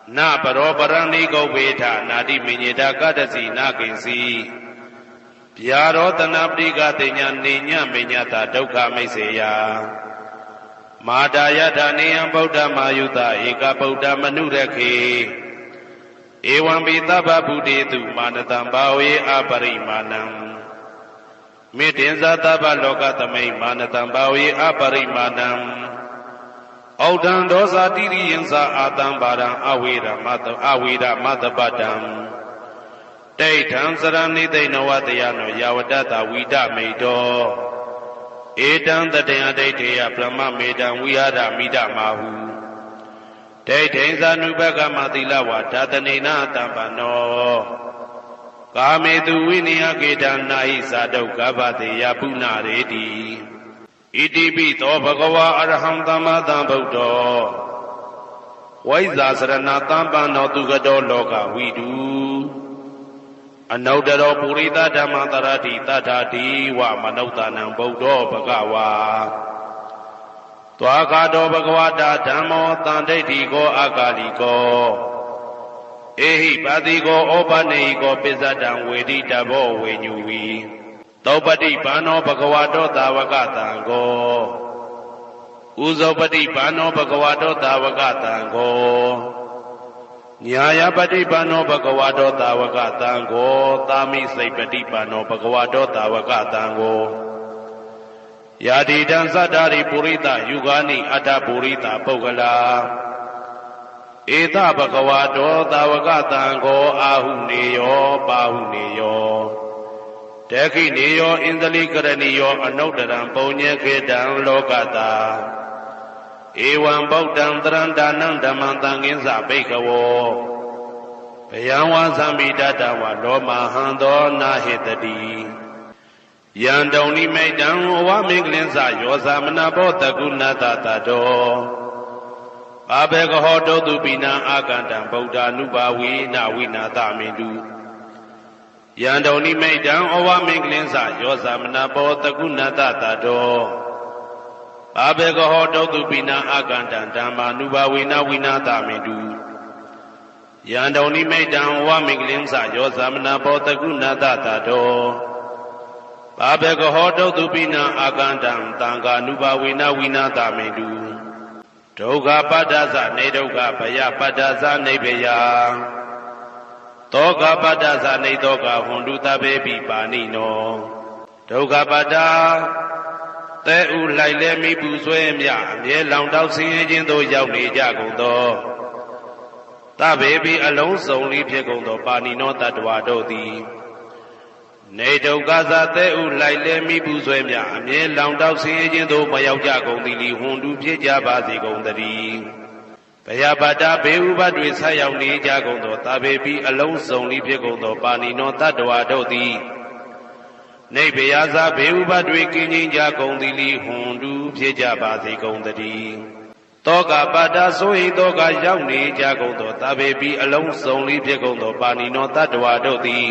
Na Paro Parani Goveta Nadi Mineta Kadasi Nakinsi Piaro Tanapdiga Tenya Ninya Minyata Doka Meseya Madaya Daniya Buddha Mayuta Eka Buddha Manurake Ewan Bitaba Buddhitu Manatambawe Aparimanam မေတ္တင်္ဇာသဗ္ဗလောကသမိမာနတံဘာဝေအပရိမာဏံဩဒံဒောဇာတိရိယံသာအာတံပါရံအဝေရမတပတံတိဋ္ဌံစရဏိသိဏဝတယနောယာဝတ္တဝိဒမိတောဧတံတတေယဒိဋ္ဌေယပရမမေတံဝိဟာရမိဒမာဟုဒိဋ္ဌိဇာနုပကမသီလဝါဓာတနေနတံပနောကာမေတုဝိနိယကေတနာဟိသာဒုက္ခပတိယပုဏ္ဏရေတိဣတိပိသောဘဂဝါအရဟံသမ္မာသမ္ဗုဒ္ဓောဝိဇာစရဏတံပနောသူကတောလောကဝိတုအနုတ္တရောပုရိသဓမ္မတရတိတထာတိဝမနုဿာနံဗုဒ္ဓောဘဂဝါသွားခါတောဘဂဝတာဓမ္မောတန်ဒိဋ္ဌိကောအကာလိကောဧဟိပါတိကောဩပနေဟိကောပစ္စတံဝေတိတဘောဝေညူဝီသောပတိဘာနောဘဂဝတောသာဝကတံကောဥဇောပတိဘာနောဘဂဝတောသာဝကတံကောညာယပတိဘာနောဘဂဝတောသာဝကတံကောသာမိစိတ်ပတိဘာနောဘဂဝတောသာဝကတံကောယာတိတံသတ္တာရိပုရိသယုဂာနိအတ္တပုရိသပုဂ္ဂလာဧတဘဂဝတောသာဝကတံကောအာဟုနေယောပါဟုနေယောတေခိနေယောဣန္ဒလိကရဏီယောအနုတ္တရံပုံညေခေတံလောကတာဧဝံဗုဒ္ဓံတရံဒါနံဓမ္မံသံဃင်းစဘိက္ခဝောဘယံဝါသံမိတတဝလောမဟံသောနာဟိတတိယံတုံနိမိတံဝမင်္ဂလင်းစယောသမနာဘောတကုဏတတတောဘာဘေကဟောတုတုပိနံအာကန္တံဗုဒ္ဓ ानु ဘာဝေနဝိနာသမင်တုယံတုံနိမိတံဩဝမင်္ဂလင်းစယောသမနာဘောတကုဏတတတောဘာဘေကဟောတုတုပိနံအာကန္တံဓမ္မာနုဘာဝေနဝိနာသမင်တုယံတုံနိမိတံဩဝမင်္ဂလင်းစယောသမနာဘောတကုဏတတတောဘာဘေကဟောတုတုပိနံအာကန္တံသံဃာနုဘာဝေနဝိနာသမင်တုဒုက္ခပတ္တသနေဒုက္ခဘယပတ္တသနေဘယသောကပတ္တသနေသောကဟွန်တုတဘေပိပါဏိနောဒုက္ခပတ္တသဲဥလိုက်လဲမိပူဆွဲမြအမြဲလောင်တောက်ဆင်းရဲခြင်းသို့ရောက်နေကြကုန်သောတဘေပိအလုံးစုံလေးဖြစ်ကုန်သောပါဏိနောတတ္တဝါတို့သည်နေဒုက္ခသာသဲဥလိုက်လဲမိပူဆွဲမြအမြဲလောင်တောက်ဆင်းရဲခြင်းသို့မရောက်ကြကုန်သည်လီဟွန်တုဖြစ်ကြပါစေကုန်သတည်းဘယပတ္တဘေဥပတွေဆက်ရောက်နေကြကုန်သောတဘေပိအလုံးစုံလေးဖြစ်ကုန်သောပါဏိနောတတ္တဝါတို့သည်နေဘယသာဘေဥပတွေကင်းခြင်းကြကုန်သည်လီဟွန်တုဖြစ်ကြပါစေကုန်သတည်းသောကပတ္တဆိုဟိသောကရောက်နေကြကုန်သောတဘေပိအလုံးစုံလေးဖြစ်ကုန်သောပါဏိနောတတ္တဝါတို့သည်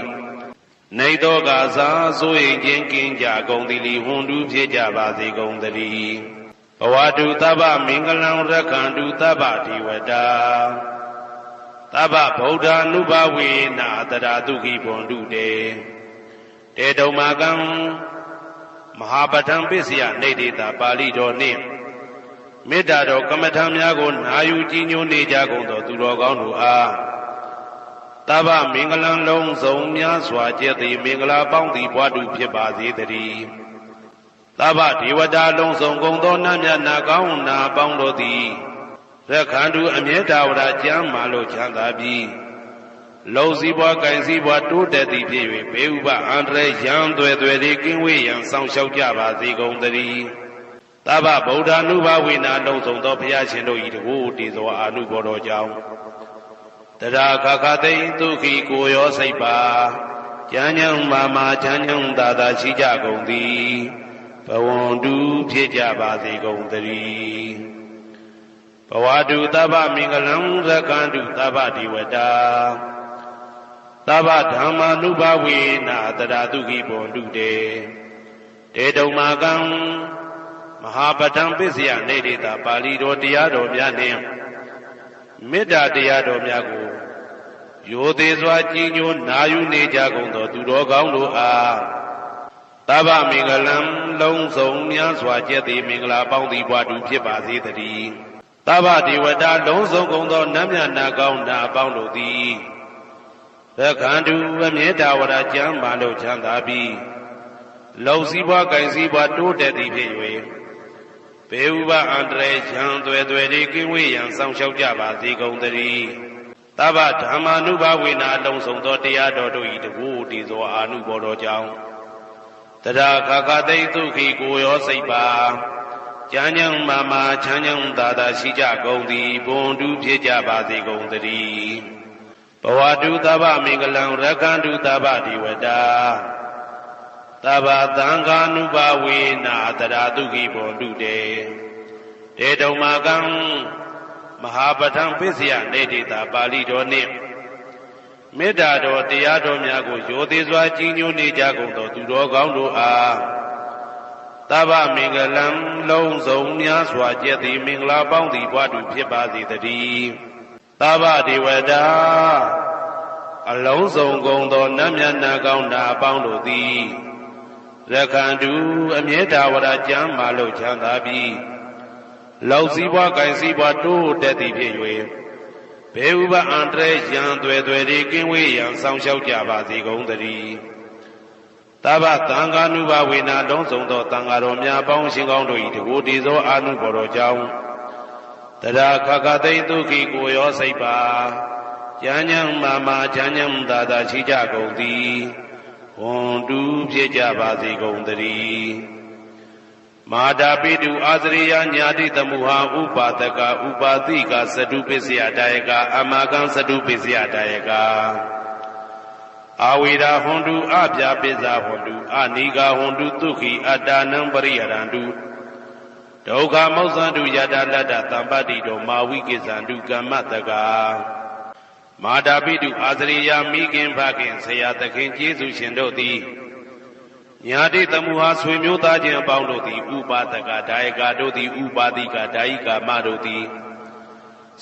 နေသောကစားဆိုရင်ချင်းကင်းကြကုန်သည်လီဟွန်တုဖြစ်ကြပါစေကုန်သတည်းဘဝတုသဗ္ဗမင်္ဂလံရက္ခန္တုသဗ္ဗဒေဝတာသဗ္ဗဗုဒ္ဓ ानु ဘာဝေနာတရာတုခိဘွန်တုတေတေတုံမာကံမဟာပဋ္ဌံပစ္စယနေတေတာပါဠိတော်နှင့်မေတ္တာတော်ကမ္မထံများကိုနာယူကြည်ညိုနေကြကုန်သောသူတော်ကောင်းတို့အားသဗ္ဗမင်္ဂလံလုံးစုံများစွာကျက်သည်မင်္ဂလာပေါင်းသည်ဘွားတူဖြစ်ပါစေတည်းသဗ္ဗဒေဝတာလုံးစုံကုန်သောနတ်မြတ်နာကောင်းနာပေါင်းတို့သည်ရက္ခန္တုအမြဲတာဝရကျမ်းမာလို့ချမ်းသာပြီးလုံစည်းပွားကင်စည်းပွားတိုးတက်သည်ဖြစ်၍ဘေဥပအန္တရာယ်ရန်သွယ်သွယ်လေးကင်းဝေးရန်ဆောင်ရှောက်ကြပါစေကုန်သတည်းသဗ္ဗဗုဒ္ဓ ानु ဘာဝေနာလုံးစုံသောဘုရားရှင်တို့၏တကူတည်သောအာနုဘောတော်ကြောင့်တရာခခသိဒုက္ခိကိုရောစိတ်ပါဉာဏ်ဉာဏ်မာချမ်းဉာဏ်သာသာရှိကြကုန်သည်ဘဝန္တုဖြစ်ကြပါစေကုန်သတည်းဘဝတုသဗ္ဗမင်္ဂလံရက္ခန္တုသဗ္ဗဒေဝတာသဗ္ဗဓမ္မာနုဘာဝေနာတရာတုခိဘွန်တုတေတေတုံမာကံမဟာပဋ္ဌံပစ္စယနေတေတာပါဠိတော်တရားတော်များနှင့်မေတ္တာတရားတော်များကိုရိုသေစွာကြည်ညိုနာယူနေကြကုန်သောသူတော်ကောင်းတို့အားသဗ္ဗမင်္ဂလံလုံးစုံများစွာကျက်သည်မင်္ဂလာပေါင်းသည်ဘွားတူဖြစ်ပါစေတည်းသဗ္ဗဒေဝတာလုံးစုံကုန်သောနတ်မြတ်နာကောင်းနာပေါင်းတို့သည်ရက္ခန္တုအမြဲတာဝရကျမ်းမာလို့ချမ်းသာပြီး လောက်စည်းပွားကင်စည်းပွားတိုးတက်သည်ဖြစ်၍ဘေဥပအန္တရာယ်ရန်သွဲသွဲတွေကင်းဝေးရန်ဆောင်ရှောက်ကြပါစေကုန်သတည်းသဗ္ဗဓမ္မာနုဘဝေနာအလုံးစုံသောတရားတော်တို့၏တကူတည်သောအာနုဘော်တော်ကြောင့်တရားခါခသိဒုက္ခိကိုရောစိတ်ပါကျမ်းကျမ်းမာမာချမ်းချမ်းသာသာရှိကြကုန်သည်ဘွန်တုဖြစ်ကြပါစေကုန်သတည်းဘဝတုသဗ္ဗမင်္ဂလံရက္ခန္တုသဗ္ဗဒီဝတာသဗ္ဗသံဃာနုဘဝေနာတရာတုခိဘွန်တုတေတေတုံမာကံမဟာပဋ္ဌံပစ္စယနေတိတာပါဠိတော်နှင့်မေတ္တာတော်တရားတော်များကိုရိုသေစွာကြီးညိုနေကြကုန်သောသူတော်ကောင်းတို့အားသဗ္ဗမင်္ဂလံလုံးစုံများစွာကျက်သည်မင်္ဂလာပေါင်းသည်ဘွားတူဖြစ်ပါစေတည်းသဗ္ဗဒေဝတာအလုံးစုံကုန်သောနတ်မြတ်နာကောင်းနာအပေါင်းတို့သည်ရက္ခန္တုအမြဲတဝရကျမ်းမာလို့ချမ်းသာပြီးလောက်စည်းပွားကင်စည်းပွားတိုးတက်သည်ဖြစ်၍ဘေဥပအန္တရာယ်ရန်သွဲသွဲတွေကင်းဝေးရန်ဆောင်ရှောက်ကြပါစေကုန်သတည်းသဗ္ဗသံဃာနုဘဝေနာလုံးစုံသောသံဃာတော်များပေါင်းရှင်ကောင်းတို့၏တကူတည်သောအာနုဘော်တော်ကြောင့်တရားခခသိဒုက္ခိကိုရောစိတ်ပါကျမ်းကျမ်းမာမာချမ်းချမ်းသာသာရှိကြကုန်သည်ဝွန်တူဖြစ်ကြပါစေကုန်သတည်းမာတာပိတုအာသရိယညာတိတမှုဟာဥပါဒကဥပါတိကသတုပစ္စယတာယကအမကံသတုပစ္စယတာယကအာဝေရာဟွန်တုအပြာပိဇာဟွန်တုအနိဂါဟွန်တုဒုက္ခိအတ္တနံပရိယရန္တုဒုက္ခမောဇ္ဇန္တုယတာလတ္တသံပတ္တိတောမာဝိကိဇန္တုကမ္မတကမာတာပိတုအာသရိယမိခင်ဖခင်ဆရာသခင်ကျေးဇူးရှင်တို့သည်ညာတိတမှုဟာဆွေမျိုးသားချင်းအပေါင်းတို့သည်ဥပါဒကဒါယကတို့သည်ဥပါတိကဒါယိကာမတို့သည်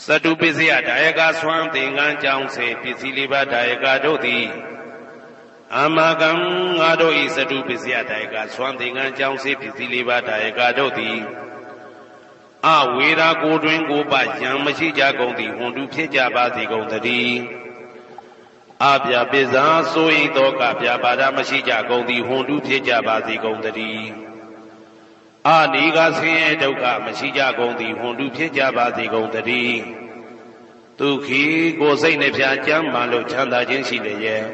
သတုပစ္စယဒါယကဆွမ်းသင်္ကန်းကြောင်းစေပစ္စည်းလေးပါးဒါယကတို့သည်အမကံငါတို့ဤသတုပစ္စယဒါယကဆွမ်းသင်္ကန်းကြောင်းစေပစ္စည်းလေးပါးဒါယကတို့သည်အဝေရာကိုတွင်ကိုပယံမရှိကြကုန်သည်ဟွန်တုဖြစ်ကြပါစေကုန်သတည်းအပြာပိဇာဆိုဤသောကပြာပါဒမရှိကြကုန်သည်ဟွန်တုဖြစ်ကြပါစေကုန်သတည်းအနိဂဆင်းရဲဒုက္ခမရှိကြကုန်သည်ဟွန်တုဖြစ်ကြပါစေကုန်သတည်းဒုက္ခိကိုယ်စိတ်နှပြကျမ်းမာလို့ချမ်းသာခြင်းရှိလျက်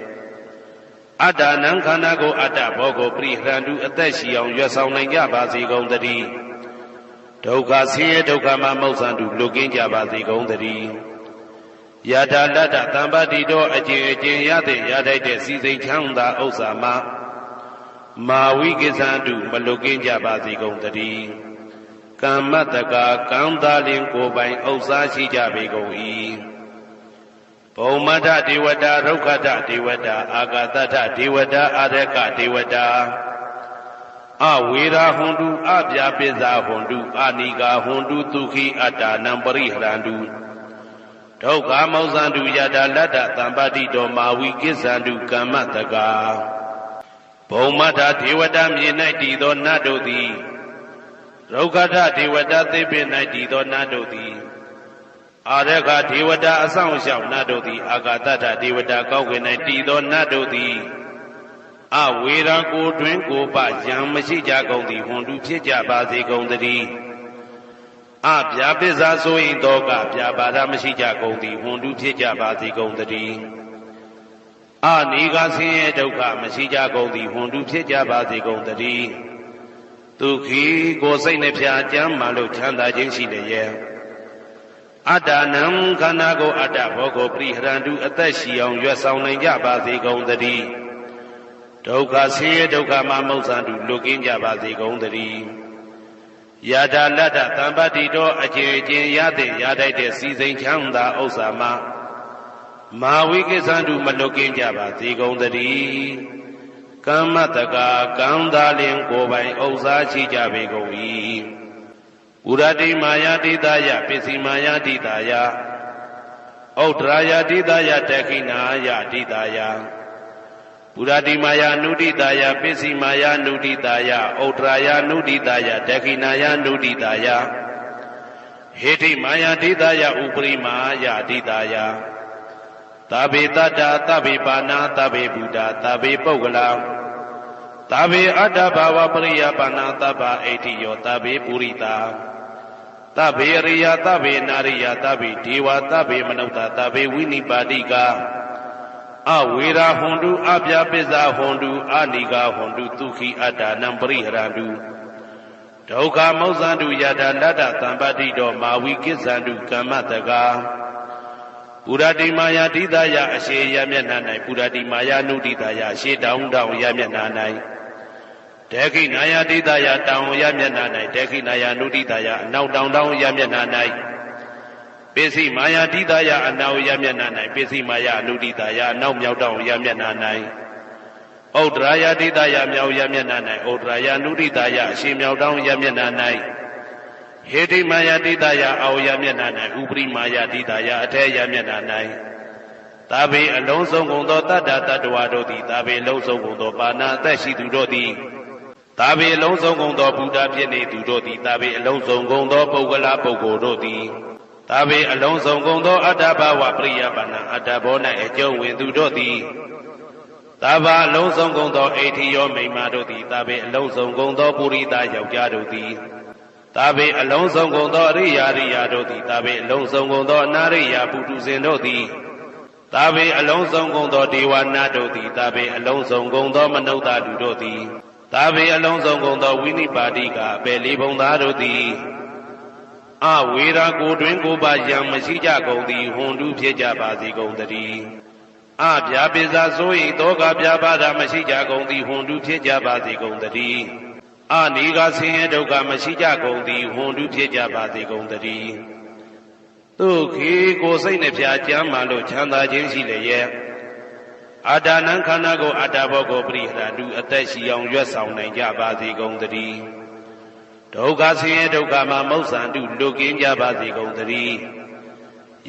အတ္တနံခန္ဓာကိုအတ္တဘောကိုပရိဟရန္တုအသက်ရှိအောင်ရွတ်ဆောင်နိုင်ကြပါစေကုန်သတည်းဒုက္ခဆင်းရဲဒုက္ခမှမောဇ္ဇန္တုလွတ်ကင်းကြပါစေကုန်သတည်းယတာလတ္တသံပတ္တိတောအကျဉ်အကျဉ်ရတဲ့ရထိုက်တဲ့စီစိန်ချမ်းသာဥစ္စာမှာမာဝိကိဇန္တုမလွတ်ကင်းကြပါစေကုန်သတည်းကမ္မတကကံသာလင်ကိုယ်ပိုင်ဥစ္စာရှိကြပေကုန်၏ဘုံမထဒေဝတာရုက္ခထဒေဝတာအာဂတထဒေဝတာအာရကဒေဝတာအဝေရာဟွန်တုအပြာပိဇာဟွန်တုအနိဂါဟွန်တုဒုက္ခိအတ္တနံပရိဟရန္တုဒုက္ခမောဇ္ဇန္တုယတာလတ္တသံပတ္တိတောမာဝိကိဇန္တုကမ္မတကဘုံမထဒေဝတာမြေ၌တည်သောနတ်တို့သည်ရုက္ခထဒေဝတာသေပင်၌တည်သောနတ်တို့သည်အာရခဒေဝတာအဆောင်ရှောက်နတ်တို့သည်အာဂတထဒေဝတာကောက်ွယ်၌တည်သောနတ်တို့သည်အဝေရာကိုတွင်ကိုပယံမရှိကြကုန်သည်ဟွန်တုဖြစ်ကြပါစေကုန်သတည်းအပြာပိဇာဆိုရင်တော့ကပြာပါဒမရှိကြကုန်သည်ဟွန်တုဖြစ်ကြပါစေကုန်သတည်းအနိဂဆင်းရဲဒုက္ခမရှိကြကုန်သည်ဟွန်တုဖြစ်ကြပါစေကုန်သတည်းဒုက္ခိကိုယ်စိတ်နှပြကျမ်းမာလို့ချမ်းသာခြင်းရှိလျက်အတ္တနံခန္ဓာကိုအတ္တဘောကိုပရိဟရန္တုအသက်ရှိအောင်ရွတ်ဆောင်နိုင်ကြပါစေကုန်သတည်းဒုက္ခဆင်းရဲဒုက္ခမှမောဇ္ဇန္တုလွတ်ကင်းကြပါစေကုန်သတည်းယတာလတ္တသံပတ္တိတောအကျဉ်အကျဉ်ရတဲ့ရထိုက်တဲ့စီစိန်ချမ်းသာဥစ္စာမှာမာဝိကိဇန္တုမလွတ်ကင်းကြပါစေကုန်သတည်းကမ္မတကကံသာလင်ကိုယ်ပိုင်ဥစ္စာရှိကြပေကုန်၏ဥရတိမာယာတိတယပစ္စည်းမာယာတိတယဩဒရာယတိတယတခိနာယတိတယပုရတိမာယာနုတိတာယပစ္စည်းမာယာနုတိတာယဩဒရာယနုတိတာယဒခိနာယနုတိတာယဟေတိမာယာတိတာယဥပရိမာယာတိတာယသဗ္ဗေတ္တာသဗ္ဗေပါဏသဗ္ဗေဘုဒ္ဓသဗ္ဗေပုဂ္ဂလာ တာဘေအတ္တဘာဝပရိယပါဏသဗ္ဗအိဋ္ဌိယောတာဘေပုရိတာသဗ္ဗေရိယသဗ္ဗေနာရိယသဗ္ဗေဒေဝသဗ္ဗေမနုဿသဗ္ဗေဝိနိပါတိကအဝေရာဟွန်တုအပြပိစ္ဆာဟွန်တုအနိဂဟွန်တုဒုက္ခိအတ္တနံပရိဟရန္တုဒုက္ခမောဇ္ဇန္တုယတာလတ္တသံပတိတောမာဝိကိစ္ဆန္တုကမ္မတကာပုရတိမာယာတိတယအရှိယမျက်နှာ၌ပုရတိမာယာနုတိတယရှေတောင်းတောင်းယမျက်နှာ၌ဒေခိနာယတိတယတောင်းယမျက်နှာ၌ဒေခိနာယနုတိတယအနောက်တောင်းတောင်းယမျက်နှာ၌ပိစိမာယာတိတယအနောက်ယမျက်နှာ၌ပိစိမာယာနုတိတယအနောက်မြောက်တောင်းယမျက်နှာ၌ဩဒရာယတိတယမြောက်ယမျက်နှာ၌ဩဒရာယနုတိတယအရှိမြောက်တောင်းယမျက်နှာ၌ဟေတိမာယာတိတယအောယမျက်နှာ၌ဥပရိမာယာတိတယအထေယမျက်နှာ၌သာဘေအလုံးစုံကုန်သောတတ္တတ္တဝါတို့သည်သာဘေအလုံးစုံကုန်သောပါဏအသက်ရှိသူတို့သည်သာဘေအလုံးစုံကုန်သောဘုရားဖြစ်နေသူတို့သည်သာဘေအလုံးစုံကုန်သောပုဂ္ဂလပုဂ္ဂိုလ်တို့သည်သာဘေအလုံးစုံကုန်သောအတ္တဘာဝပရိယပါဏအတ္တဘော၌အကျုံးဝင်သူတို့သည်သာဘာအလုံးစုံကုန်သောအိဋ္ဌိယောမိမ္မာတို့သည်သာဘေအလုံးစုံကုန်သောပုရိသယောက်ျားတို့သည်သာဘေအလုံးစုံကုန်သောအရိယာရိယာတို့သည်သာဘေအလုံးစုံကုန်သောအနာရိယာပုထုဇဉ်တို့သည်သာဘေအလုံးစုံကုန်သောဒေဝနာတို့သည်သာဘေအလုံးစုံကုန်သောမနုဿလူတို့သည်သာဘေအလုံးစုံကုန်သောဝိနိပါတိကအပေလေးဘုံသားတို့သည်အဝေရာကိုတွင်ကိုပါယံမရှိကြကုန်သည်ဟွန်တုဖြစ်ကြပါစေကုန်တည်းအဗျာပိဇာဆို၏တောကဗျာပါဒမရှိကြကုန်သည်ဟွန်တုဖြစ်ကြပါစေကုန်တည်းအနိဂဆင်းရဲဒုက္ခမရှိကြကုန်သည်ဟွန်တုဖြစ်ကြပါစေကုန်တည်းဒုက္ခိကိုစိတ်နှဖျားကြမ်းမှလို့ချမ်းသာခြင်းရှိလေရဲ့အာတာနံခန္ဓာကိုအတ္တဘောကိုပရိဟရတုအသက်ရှိအောင်ရွတ်ဆောင်နိုင်ကြပါစေကုန်တည်းဒုက္ခဆင်းရဲဒုက္ခမှာမောဇ္ဇန္တုလွတ်ကင်းကြပါစေကုန်တည်း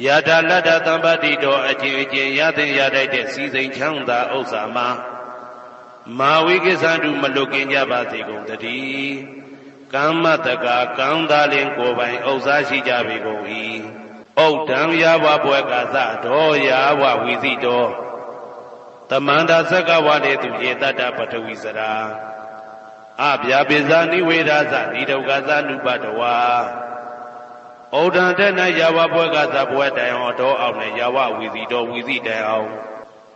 ယတာလတ္တသံပတိတော်အချင်းချင်းရသင်ရတတ်တဲ့စီစိန်ချမ်းသာဥစ္စာမှာမာဝိကိစ္ဆန္တုမလွတ်ကင်းကြပါစေကုန်တည်းကမ္မတကာကံသာလင်ကိုယ်ပိုင်ဥစ္စာရှိကြပေကုန်၏ဩဒံယာဝဘွယ်ကာသတော်ယာဝဝီစီတော်တမန္တာသက္ကဝလေသူယေတတ္တပထဝီစရာအဗျာပိဇာနိဝေဒသနိဒုက္ခသနုပတဝါဩဒံတဲ့၌ယာဝဘွယ်ကာသဘွယ်တိုင်အောင်တော်အောင်နဲ့ယာဝဝီစီတော်ဝီစီတိုင်အောင်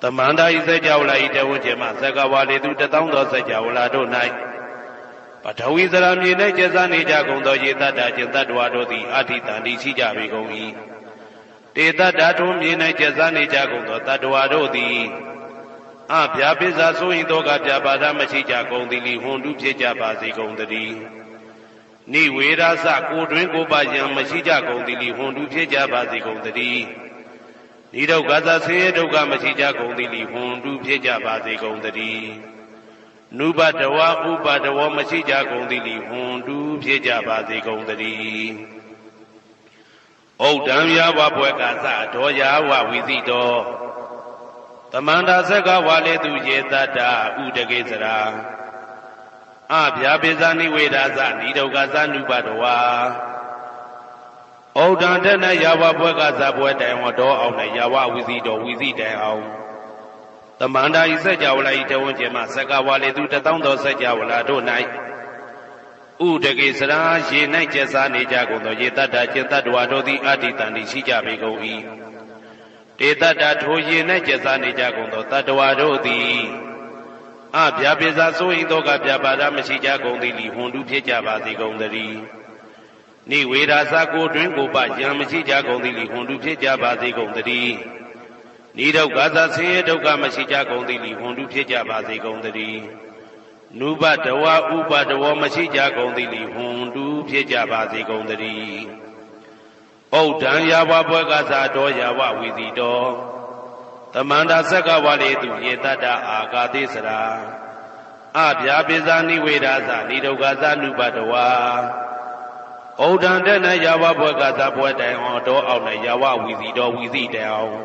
တမန္တာဤစัจ java လာဤတဝဉ္ကျေမသက္ကဝလေသူတသောသောစัจ java လာတို့၌ပထဝီစရာမြေ၌ကျက်စားနေကြကုန်သောယေတတ္တကျင်တ္တဝါတို့သည်အဋ္ဌိတန်တိရှိကြပေကုန်၏တေတတ္တထုံးမြေ၌ကျက်စားနေကြကုန်သောတတ္တဝါတို့သည်အဗျာပိဇာဆိုရင်တော့ကဗျာပါဒမရှိကြကုန်သည်လိဟွန်တုဖြစ်ကြပါစေကုန်တည်းနိဝေရသကိုတွင်ကိုပါယံမရှိကြကုန်သည်လိဟွန်တုဖြစ်ကြပါစေကုန်တည်းနိဒုက္ခသဆင်းရဲဒုက္ခမရှိကြကုန်သည်လိဟွန်တုဖြစ်ကြပါစေကုန်တည်းနုပတဝဥပတဝမရှိကြကုန်သည်လိဟွန်တုဖြစ်ကြပါစေကုန်တည်းဩဒံယာဝဘွယ်ကာသဒောယာဝဝီစီတော်တမန္တာသက္ကဝါလေသူယေတတ္တဥဒကေစရာအဗျာပိဇာနိဝေဒသနိဒုက္ခသနုပတဝါဩဒံတဲ့၌ယာဝဘွယ်ကာသဘွယ်တိုင်ဟောတော်အောင်၌ယာဝဝီစီတော်ဝီစီတိုင်အောင်တမန္တာဤစัจ java လာဤတဝဉ္ကျေမသက္ကဝါလေသူတသောသောစัจ java လာတို့၌ဥဒကေစရာရေ၌ကျက်စားနေကြကုန်သောယေတတ္တကျင်တ္တဝါတို့သည်အဋ္ဌိတန်တိရှိကြပေကုန်၏တေတတ္တထိုရေ၌ကျက်စားနေကြကုန်သောတတ္တဝါတို့သည်အဗျာပိဇာဆိုရင်တော့ကဗျာပါဒမရှိကြကုန်သည်လိဟွန်တုဖြစ်ကြပါစေကုန်တည်းနိဝေဒသကိုတွင်ကိုပယံမရှိကြကုန်သည်လိဟွန်တုဖြစ်ကြပါစေကုန်တည်းနိဒုက္ခသဆင်းရဲဒုက္ခမရှိကြကုန်သည်လိဟွန်တုဖြစ်ကြပါစေကုန်တည်းနုပတဝဥပတဝမရှိကြကုန်သည်လိဟွန်တုဖြစ်ကြပါစေကုန်တည်းဩဒံယာဝဘွယ်ကာသတော်ယာဝဝီစီတော်တမန္တာသက္ကဝါလေသူယေတတ္တအာဂါတိစရာအဗျာပိဇာနိဝေဒသနိဒုက္ခသနုပတဝါဩဒံတဲ့၌ယာဝဘွယ်ကာသဘွယ်တိုင်အောင်တော်အောင်၌ယာဝဝီစီတော်ဝီစီတိုင်အောင်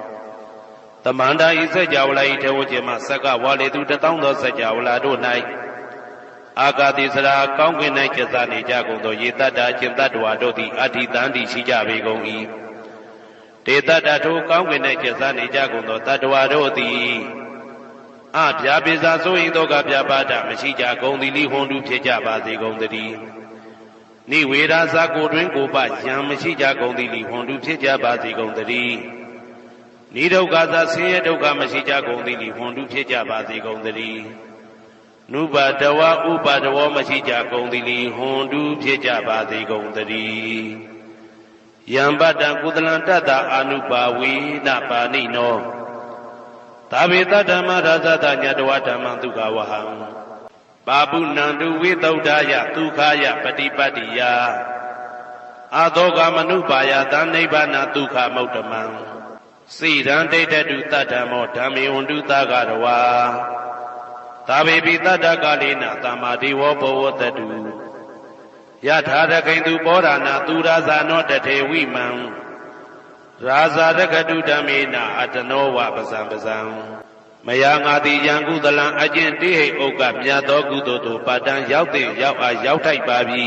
တမန္တာဤစัจ java လာဤတဝဉ္ကျေမသက္ကဝါလေသူတသောသောစัจ java လာတို့၌အာဂါတိစရာကောင်းကင်၌ကျက်စားနေကြကုန်သောယေတတ္တကျင်တတ္တဝါတို့သည်အဋ္ဌိတန်တိရှိကြပေကုန်၏တေတတ္တထိုကောင်းကင်၌ကျက်စားနေကြကုန်သောတတ္တဝါတို့သည် ဗျာပိစာဆိုရင်တော့ကဗျာပါဒမရှိကြကုန်သည်လိဟွန်တုဖြစ်ကြပါစေကုန်သတည်းနိဝေရာဇာကိုတွင်ကိုပယံမရှိကြကုန်သည်လိဟွန်တုဖြစ်ကြပါစေကုန်သတည်းနိဒုက္ခသာဆင်းရဲဒုက္ခမရှိကြကုန်သည်လိဟွန်တုဖြစ်ကြပါစေကုန်သတည်းနုပါတဝဥပါတဝမရှိကြကုန်သည်လိဟွန်တုဖြစ်ကြပါစေကုန်သတည်းယံပတ္တကုသလံတတ္တအာနုပါဝေနပါဏိနောသာဝေတဓမ္မရာဇတညတဝဓမ္မဒုက္ခဝဟံပါပုဏ္ဏတုဝိသုဒ္ဓယဒုက္ခယပฏิပတ္တိယအာသောကမနုပါယသနိဗ္ဗာနဒုက္ခမௌတမံစိရန်ဒိဋ္ဌတုတတ္တမောဓမ္မေဝန္တုသကရဝါသာဝေပိတတ္တကာလေနသမ္မာဒေဝဘောဝတတုယထာရခိန်သူပောရဏသူရာဇာနောတထေဝိမံရာဇာရကတုဓမ္မေနအတနောဝပဇံပဇံမယာငါတိယံကုသလံအကျင့်တိဟိဥက္ကမြတ်သောကုသိုလ်တို့ပါတံရောက်တဲ့ရောက်အားရောက်ထိုက်ပါပြီ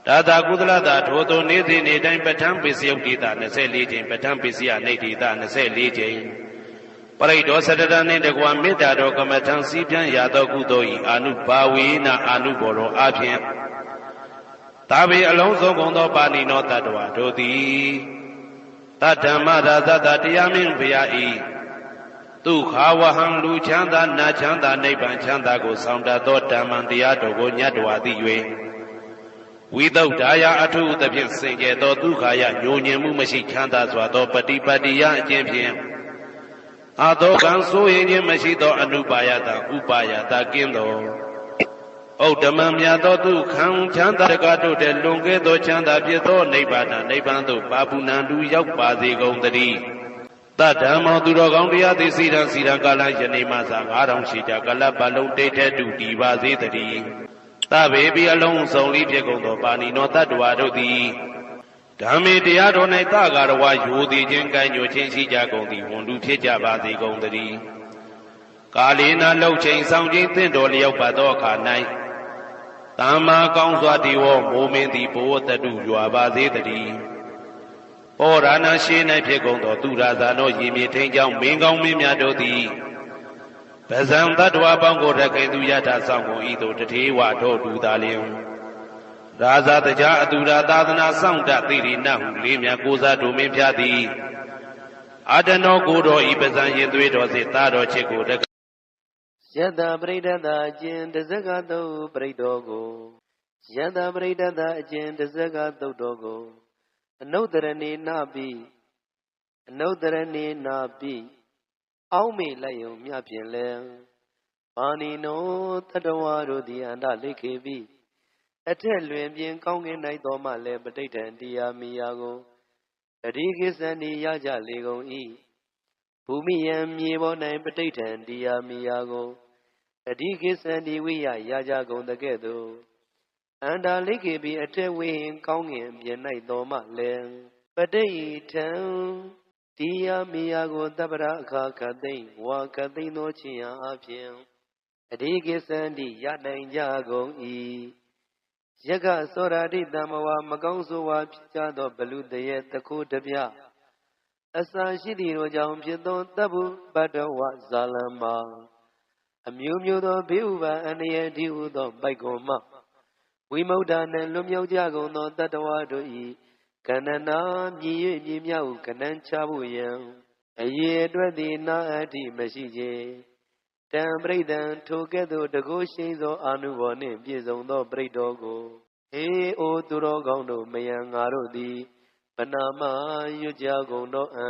ဒါသာကုသလတာထိုသို့နေ့စဉ်နေ့တိုင်းပဋ္ဌာန်းပိစယုတ်တိတာ24ချိန်ပဋ္ဌာန်းပိစယနေတိတာ24ချိန်ပရိဒောသတ္တနှင့်တကွာမေတ္တာတော်ကမ္မထံစီးပြန်ရသောကုသိုလ်၏အာနုဘာဝေနအာနုဘောတော်အဖြင့်သာဝေအလုံးစုံကုန်သောပါဏိနောတတ္တဝါတို့သည်တတ္တမရာဇတတရားမင်းဘုရားဤဒုက္ခဝဟံလူချမ်းသာနာချမ်းသာနိဗ္ဗာန်ချမ်းသာကိုဆောင်တတ်သောဓမ္မံတရားတော်ကိုညတ်တော်သိ၍ဝိသုဒ္ဓါယအထုသဖြင့်စင်ကြယ်သောဒုက္ခယညိုညင်မှုမရှိချမ်းသာစွာသောပฏิပတ္တိယအကျင့်ဖြင့်အာသောကံဆိုရင်ခြင်းမရှိသောအနုပါယတဥပါယတကင်းသောဩဓမ္မမြတ်သောဒုက္ခံချမ်းသာတကားတို့တည်းလွန်ကဲသောချမ်းသာဖြစ်သောနိဗ္ဗာန်နိဗ္ဗာန်သို့ပါပုဏ္ဏတုရောက်ပါစေကုန်သတည်းတတ္တမောသူတော်ကောင်းတရားသည်စီရန်ကာလယနေ့မှစ9000ရှိကြကလပ်ပတ်လုံးတိတ်ထဲတူတည်ပါစေတည်းသဗ္ဗေပိအလုံးစုံလေးဖြစ်ကုန်သောပါဏိနောတတ္တဝါတို့သည်ဓမ္မေတရားတော်၌သကာရဝယိုသည်ခြင်းကိုင်းညိုခြင်းရှိကြကုန်သည်ဝန်တုဖြစ်ကြပါစေကုန်သတည်းကာလေနာလှုပ်ချိန်ဆောင်ခြင်းသင့်တော်လျောက်ပါသောအခါ၌သမ္မာကောင်းစွာတည်ဝမိုးမင်းသည်ဘဝတတုရွာပါစေတည်းဩရဏရှိ၌ဖြစ်ကုန်သောသူရာဇာနောရည်မြေထိန်ကြောင့်မင်းကောင်းမင်းများတို့သည်ပဇံတတ္တဝါပေါင်းကိုရခိုင်သူယထာဆောင်ကုန်ဤသို့တထေဝတို့တူသာလျင်ရာဇာတကြားအတူရာသာသနာဆောင်တသိရိနဟုလေးမြတ်ကိုစားတို့မင်းဖျားသည်အာတနောကိုတော်ဤပဇံရင်သွေးတော်စေသားတော်ချစ်ကိုယတပရိဒတအကျင့်တဇကသုတ်ပရိတော်ကိုယတပရိဒတအကျင့်တဇကသုတ်တော်ကိုအနုတ္တရဏေနာပိအောင်းမေလိုက်ယုံမြဖြင့်လဲပါဏိနောတတဝါတို့သည်အန္တလိခေပိအထက်လွင်ပြင်ကောင်းကင်၌တော်မှလည်းပဋိဋ္ဌံတရားမိယာကိုအရိကိသန္တိရကြလေကုန်၏ဘူမိယံမြေပေါ်၌ပဋိဋ္ဌံတရားမိယာကိုအရိကိသန္တိဝိယရကြကုန်တကဲ့သို့အန္တာလိခေပိအထက်ဝိဟင်ကောင်းကင်ပြင်၌တော်မှလည်းပဋိဋ္ဌံတရားမိယာကိုတပ္ပရာအခါခတ်သိမ့်ဝါခတ်သိမ့်သောခြင်းအပြင်အရိကိသန္တိရနိုင်ကြကုန်၏ယက္ခသောရာတိတမဝါမကောင်းဆိုဝါဖြစ်ကြသောဘလူတရေတခုတပြအစာရှိသည်တို့ကြောင့်ဖြစ်သောတပ္ပုပတ္တဝဇာလံမှာအမျိုးမျိုးသောဘေးဥပါအန္တရာယ်ဒီဟုသောပိုက်ကုန်မှဝိမု ക്ത နှင့်လွတ်မြောက်ကြကုန်သောတတ္တဝါတို့၏ကဏ္ဍနာမြည်၍မြည်မြောက်ကဏ္ဍချဖို့ယံအရေအတွက်သည်နာအတ္တိမရှိချေတံပရိဒံထိုကဲ့သို့တကုရှိန်သောအာနုဘောနှင့်ပြည့်စုံသောပရိတ်တော်ကိုအေအိုသူတော်ကောင်းတို့မယံငါတို့သည်ဗနာမရွတ်ကြကုန်သောအ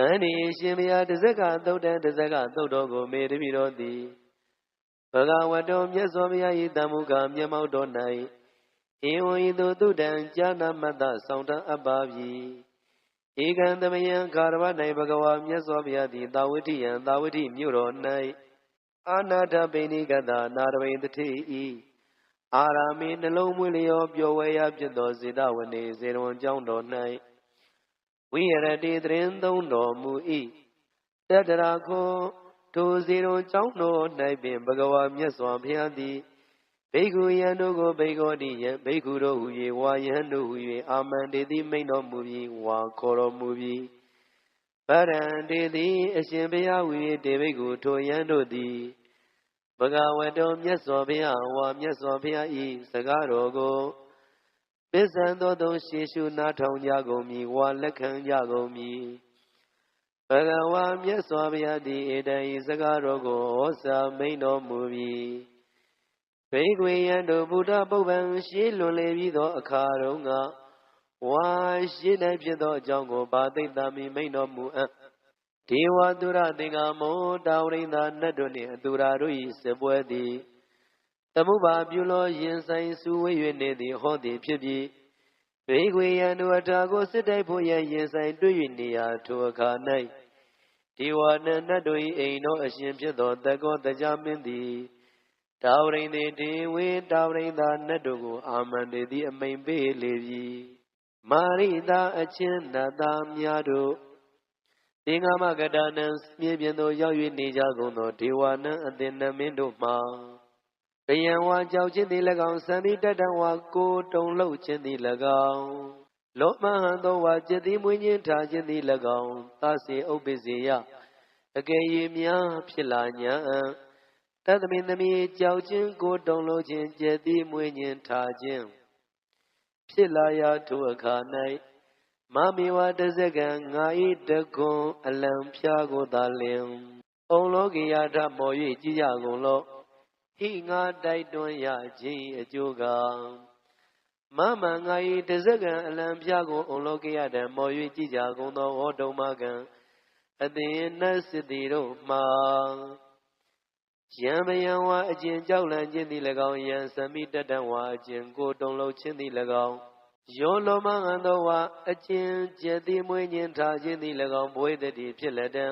န္တိရှင်ဘုရားတဇကသုတ်တံတဇကသုတ်တော်ကိုမေတ္တိတော်သည်ဘဂဝတောမြတ်စွာဘုရား၏တမ္မုကာမျက်မှောက်တော်၌ဧဝံဤသို့သုတံဈာနာမတ္တဆောင်တံအပ်ပါပြီဧကံသမယံခါရဝ၌ဘဂဝါမြတ်စွာဘုရားသည်သာဝတိယံသာဝတိမြို့တော်၌အာနာထပိဏိကတနာရဝိတတိဤအာရာမေနှလုံးမွေးလျောပျော်ဝဲရာဖြစ်သောစေတဝနေစေတဝန်ကျောင်းတော်၌ဝိရတိသရင်သုံးတော်မူ၏တတရာခောထိုစေတဝန်ကျောင်းတော်၌ပင်ဘဂဝါမြတ်စွာဘုရားသည်ဘိက္ခုယံတို့ကိုဘိက္ခောတိယံဘိက္ခုတို့ဟူ၍ဝါယံတို့ဟူ၍အာမန္တေတိမိန်တော်မူပြီးဝါခေါ်တော်မူပြီး ဗရံတေသည်အရှင်ဘုရားဝီတေဘိတ်ကိုထိုယံတို့သည်ဘဂဝတောမြတ်စွာဘုရားဝါမြတ်စွာဘုရားဤစကားတော်ကိုပစ္စံသောသုံးရှေရှုနားထောင်ကြကုန်မည်ဝါလက်ခံကြကုန်မည်ဘဂဝါမြတ်စွာဘုရားသည်ဧတံဤစကားတော်ကိုဟောစာမိန်တော်မူပြီးဘိက္ခွေယံတို့ဗုဒ္ဓပုပ္ပံရှေးလွန်လေပြီးသောအခါတုန်းကဝါရှေး၌ဖြစ်သောအကြောင်းကိုဘာသိတာမိမိန်တော်မူအံ့ဒေဝတုရသင်္ကာမောတာဝရိန္ဒာနတ်တို့နှင့်အတူရာတို့၏စပွဲသည်သမုပ္ပါပြုလောရင်ဆိုင်စုဝေး၍နေသည်ဟောသည်ဖြစ်ပြီးဘေခွေယံတို့အထာကိုစစ်တိုက်ဖို့ရန်ရင်ဆိုင်တွေ့၍နေရာထိုအခါ၌ဒေဝနတ်တို့၏အိမ်တော်အရှင်ဖြစ်သောတကောတကြမင်းသည်တာဝရိန္ဒေဒေဝေတာဝရိန္ဒာနတ်တို့ကိုအာမန္တေသည်အမိန်ပေးလေပြီမာရိတာအချင်းနတ်သားများတို့သင်္ဃမကတနံမြေပြင်သို့ရောက်၍နေကြကုန်သောဒေဝနံအသင်နမင်းတို့မှာတယံဝါကြောက်ခြင်းသည်၎င်းစံသည်တတံဝါကိုတုံလှုပ်ခြင်းသည်၎င်းလောမဟံသောဝါจิตသည်မွေးခြင်းထားခြင်းသည်၎င်းသစေဥပ္ပစေယအကယ်၍များဖြစ်လာညာတသမင်သမီးကြောက်ခြင်းကိုတုံလှုပ်ခြင်းจิตသည်မွေးခြင်းထားခြင်းဖြစ်လာရာထိုအခါ၌မမေဝတဇကံငါဤတကွန်အလံဖျားကိုသာလင်အုံလောကေယထမော်၍ကြည်ကြကုန်လောဟိငါတိုက်တွန်းရခြင်းအကျိုးကမမငါဤတဇကံအလံဖျားကိုအုံလောကေယထမော်၍ကြည်ကြကုန်သောဟောတုံမကံအသင်နတ်စစ်တီတို့မှာယံမယံဝါအကျင့်ကြောက်လန့်ခြင်းသည်၎င်းယံသမိတတံဝါအကျင့်ကိုတုံလှုပ်ခြင်းသည်၎င်းယောလောမဟံသောဝါအကျင့်ကျက်သည်မွေးခြင်းထားခြင်းသည်၎င်းဘွေတတိဖြစ်လက်တံ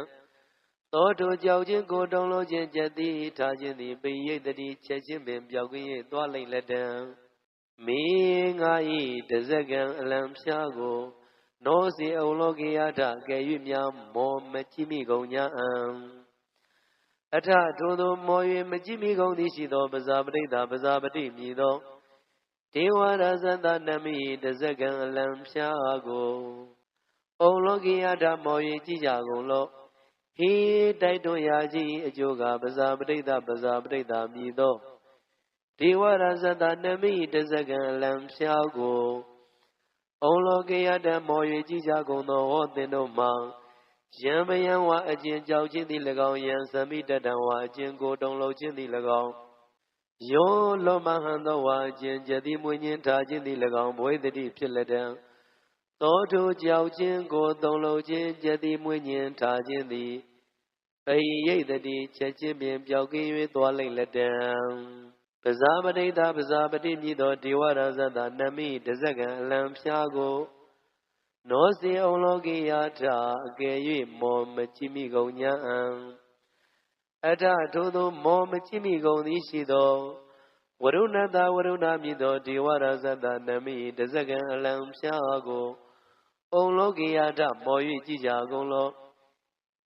သောထိုကြောက်ခြင်းကိုတုံလှုပ်ခြင်းကျက်သည်ထားခြင်းသည်ပိယိတ်တိချက်ခြင်းပင်ပြောက်ကင်း၍သွားလိမ့်လက်တံမေငါဤတဇကံအလံဖျားကိုနောစီအုံလောကေယထကဲ့၍များမောမကြည့်မိကုန်ညာအံအထထိုသို့မော၍မကြည့်မိကုန်သည်ရှိသောပဇာပတိတာပဇာပတိမြည်သောဒေဝရဇန္တနမိတဇကံအလံဖျားကိုအုံလောကေယထမော၍ကြည့်ကြကုန်လောဟိတိုက်တွန်းရာကြီးအကျိုးကပဇာပတိတာပဇာပတိတာမြည်သောဒေဝရဇန္တနမိတဇကံအလံဖျားကိုအုံလောကေယထမော၍ကြည့်ကြကုန်သောဟောသင်တို့မှာယံမယံဝါအကျင့်ကြောက်ခြင်းသည်၎င်းယံသမိတတံဝါအကျင့်ကိုတုံလှုပ်ခြင်းသည်၎င်းယောလောမဟံသောဝါအကျင့်ကျက်သည်မွေးခြင်းထားခြင်းသည်၎င်းဘွေတတိဖြစ်လက်တံသောထိုကြောက်ခြင်းကိုတုံလှုပ်ခြင်းကျက်သည်မွေးခြင်းထားခြင်းသည်ပိယိတ်တိချက်ခြင်းပင်ပျောက်ကင်း၍သွားလိမ့်လက်တံပဇာပတိတာပဇာပတိမြည်သောဒေဝရဇတနမိတဇကံအလံဖျားကိုနောစီအုံလောကေယထအကယ်၍မောမကြည့်မိကုန်ညာအံအထထိုသို့မောမကြည့်မိကုန်သည်ရှိသောဝရုဏတဝရုဏမြည်သောဒေဝရဇတနမိတဇကံအလံဖျားကိုအုံလောကေယထမော်၍ကြည်ကြကုန်လော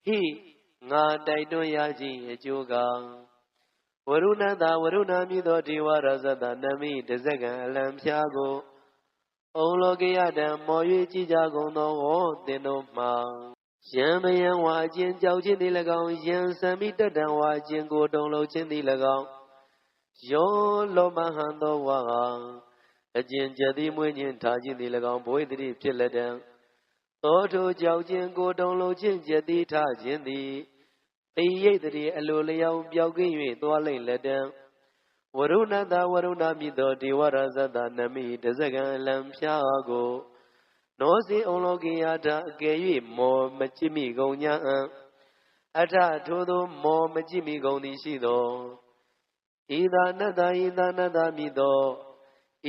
ဟိငါတိုက်တွန်းရခြင်းအကျိုးကဝရုဏတဝရုဏမြည်သောဒေဝရဇတနမိတဇကံအလံဖျားကိုအုံလောကေယထမော်၍ကြည်ကြကုန်သောဟောသင်တို့မှာယံမယံဝါအကျင့်ကြောက်ခြင်းသည်၎င်းယံသမိတတံဝါအကျင့်ကိုတုံလှုပ်ခြင်းသည်၎င်းယောလောမဟံသောဝါအကျင့်ကျက်သည်မွေးခြင်းထားခြင်းသည်၎င်းဘွေတတိဖြစ်လက်တံသောထိုကြောက်ခြင်းကိုတုံလှုပ်ခြင်းကျက်သည်ထားခြင်းသည်ပိယိတ်တိအလိုလျောင်းပျောက်ကင်း၍သွားလိမ့်လက်တံဝရုဏတဝရုဏမြည်သောဒေဝရဇတနမိတဇကံအလံဖျားကိုနောစီအုံလောကေယထအကယ်၍မောမကြည့်မိကုန်ညာအံအထထိုသို့မောမကြည့်မိကုန်သည်ရှိသောဤသာနတ္တဤသာနတ္တမြည်သော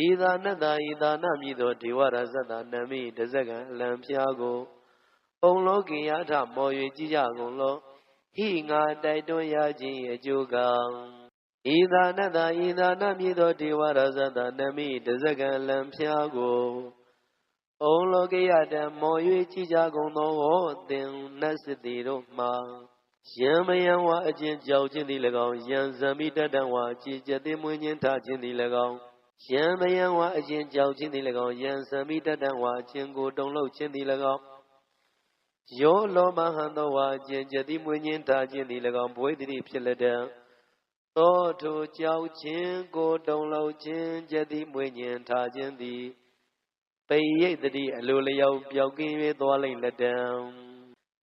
ဤသာနတ္တဤသာနမြည်သောဒေဝရဇတနမိတဇကံအလံဖျားကိုအုံလောကေယထမော်၍ကြည်ကြကုန်လောဟိငါတိုက်တွန်းရခြင်းအကျိုးကဤသာနတ္တဤသာနမြည်သောဒေဝရဇတနမိတဇကံအလံဖျားကိုအုံလောကေယထမော်၍ကြည်ကြကုန်သောဟောသင်နတ်စစ်တီတို့မှာယံမယံဝါအကျင့်ကြောက်ခြင်းသည်၎င်းယံဇမိတတံဝါအကျင့်ကျက်သည်မွေးခြင်းထားခြင်းသည်၎င်းယံမယံဝါအကျင့်ကြောက်ခြင်းသည်၎င်းယံဇမိတတံဝါအကျင့်ကိုတုံလှုပ်ခြင်းသည်၎င်း ယောလောမဟံသောဝါကျင်ကြတိမွေးညင်းထားခြင်းသည်၎င်းဘဝိတ္တိဖြစ်လက်တံသောထိုကြောက်ခြင်းကိုတုံလုံးခြင်းကြတိမွေးညင်းထားခြင်းသည်ပိယိတ်တိအလိုလျောက်ပျောက်ကင်း၍သွားလိမ့်လက်တံ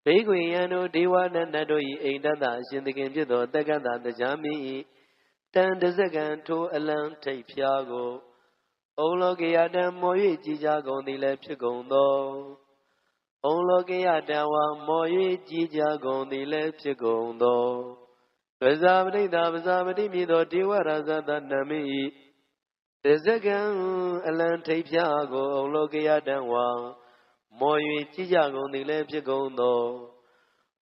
ဘေးကွေယံတို့ဒေဝနတ်နတ်တို့၏အိန္ဒတအရှင်သခင်ဖြစ်သောတက္ကသတရားမင်း၏တန်တစကံထိုအလံထိပ်ဖျားကိုဩလောကေယတံမော၍ကြည်ကြကုန်သည်လည်းဖြစ်ကုန်သောဩလောကေယတံဝါမော၍ကြည်ကြကုန်သည်လည်းဖြစ်ကုန်သောပဇာပတိတာပဇာပတိမြည်သောဒေဝရာဇသနမင်း၏တစကံအလံထိပ်ဖျားကိုဩလောကေယတံဝါမော၍ကြည်ကြကုန်သည်လည်းဖြစ်ကုန်သော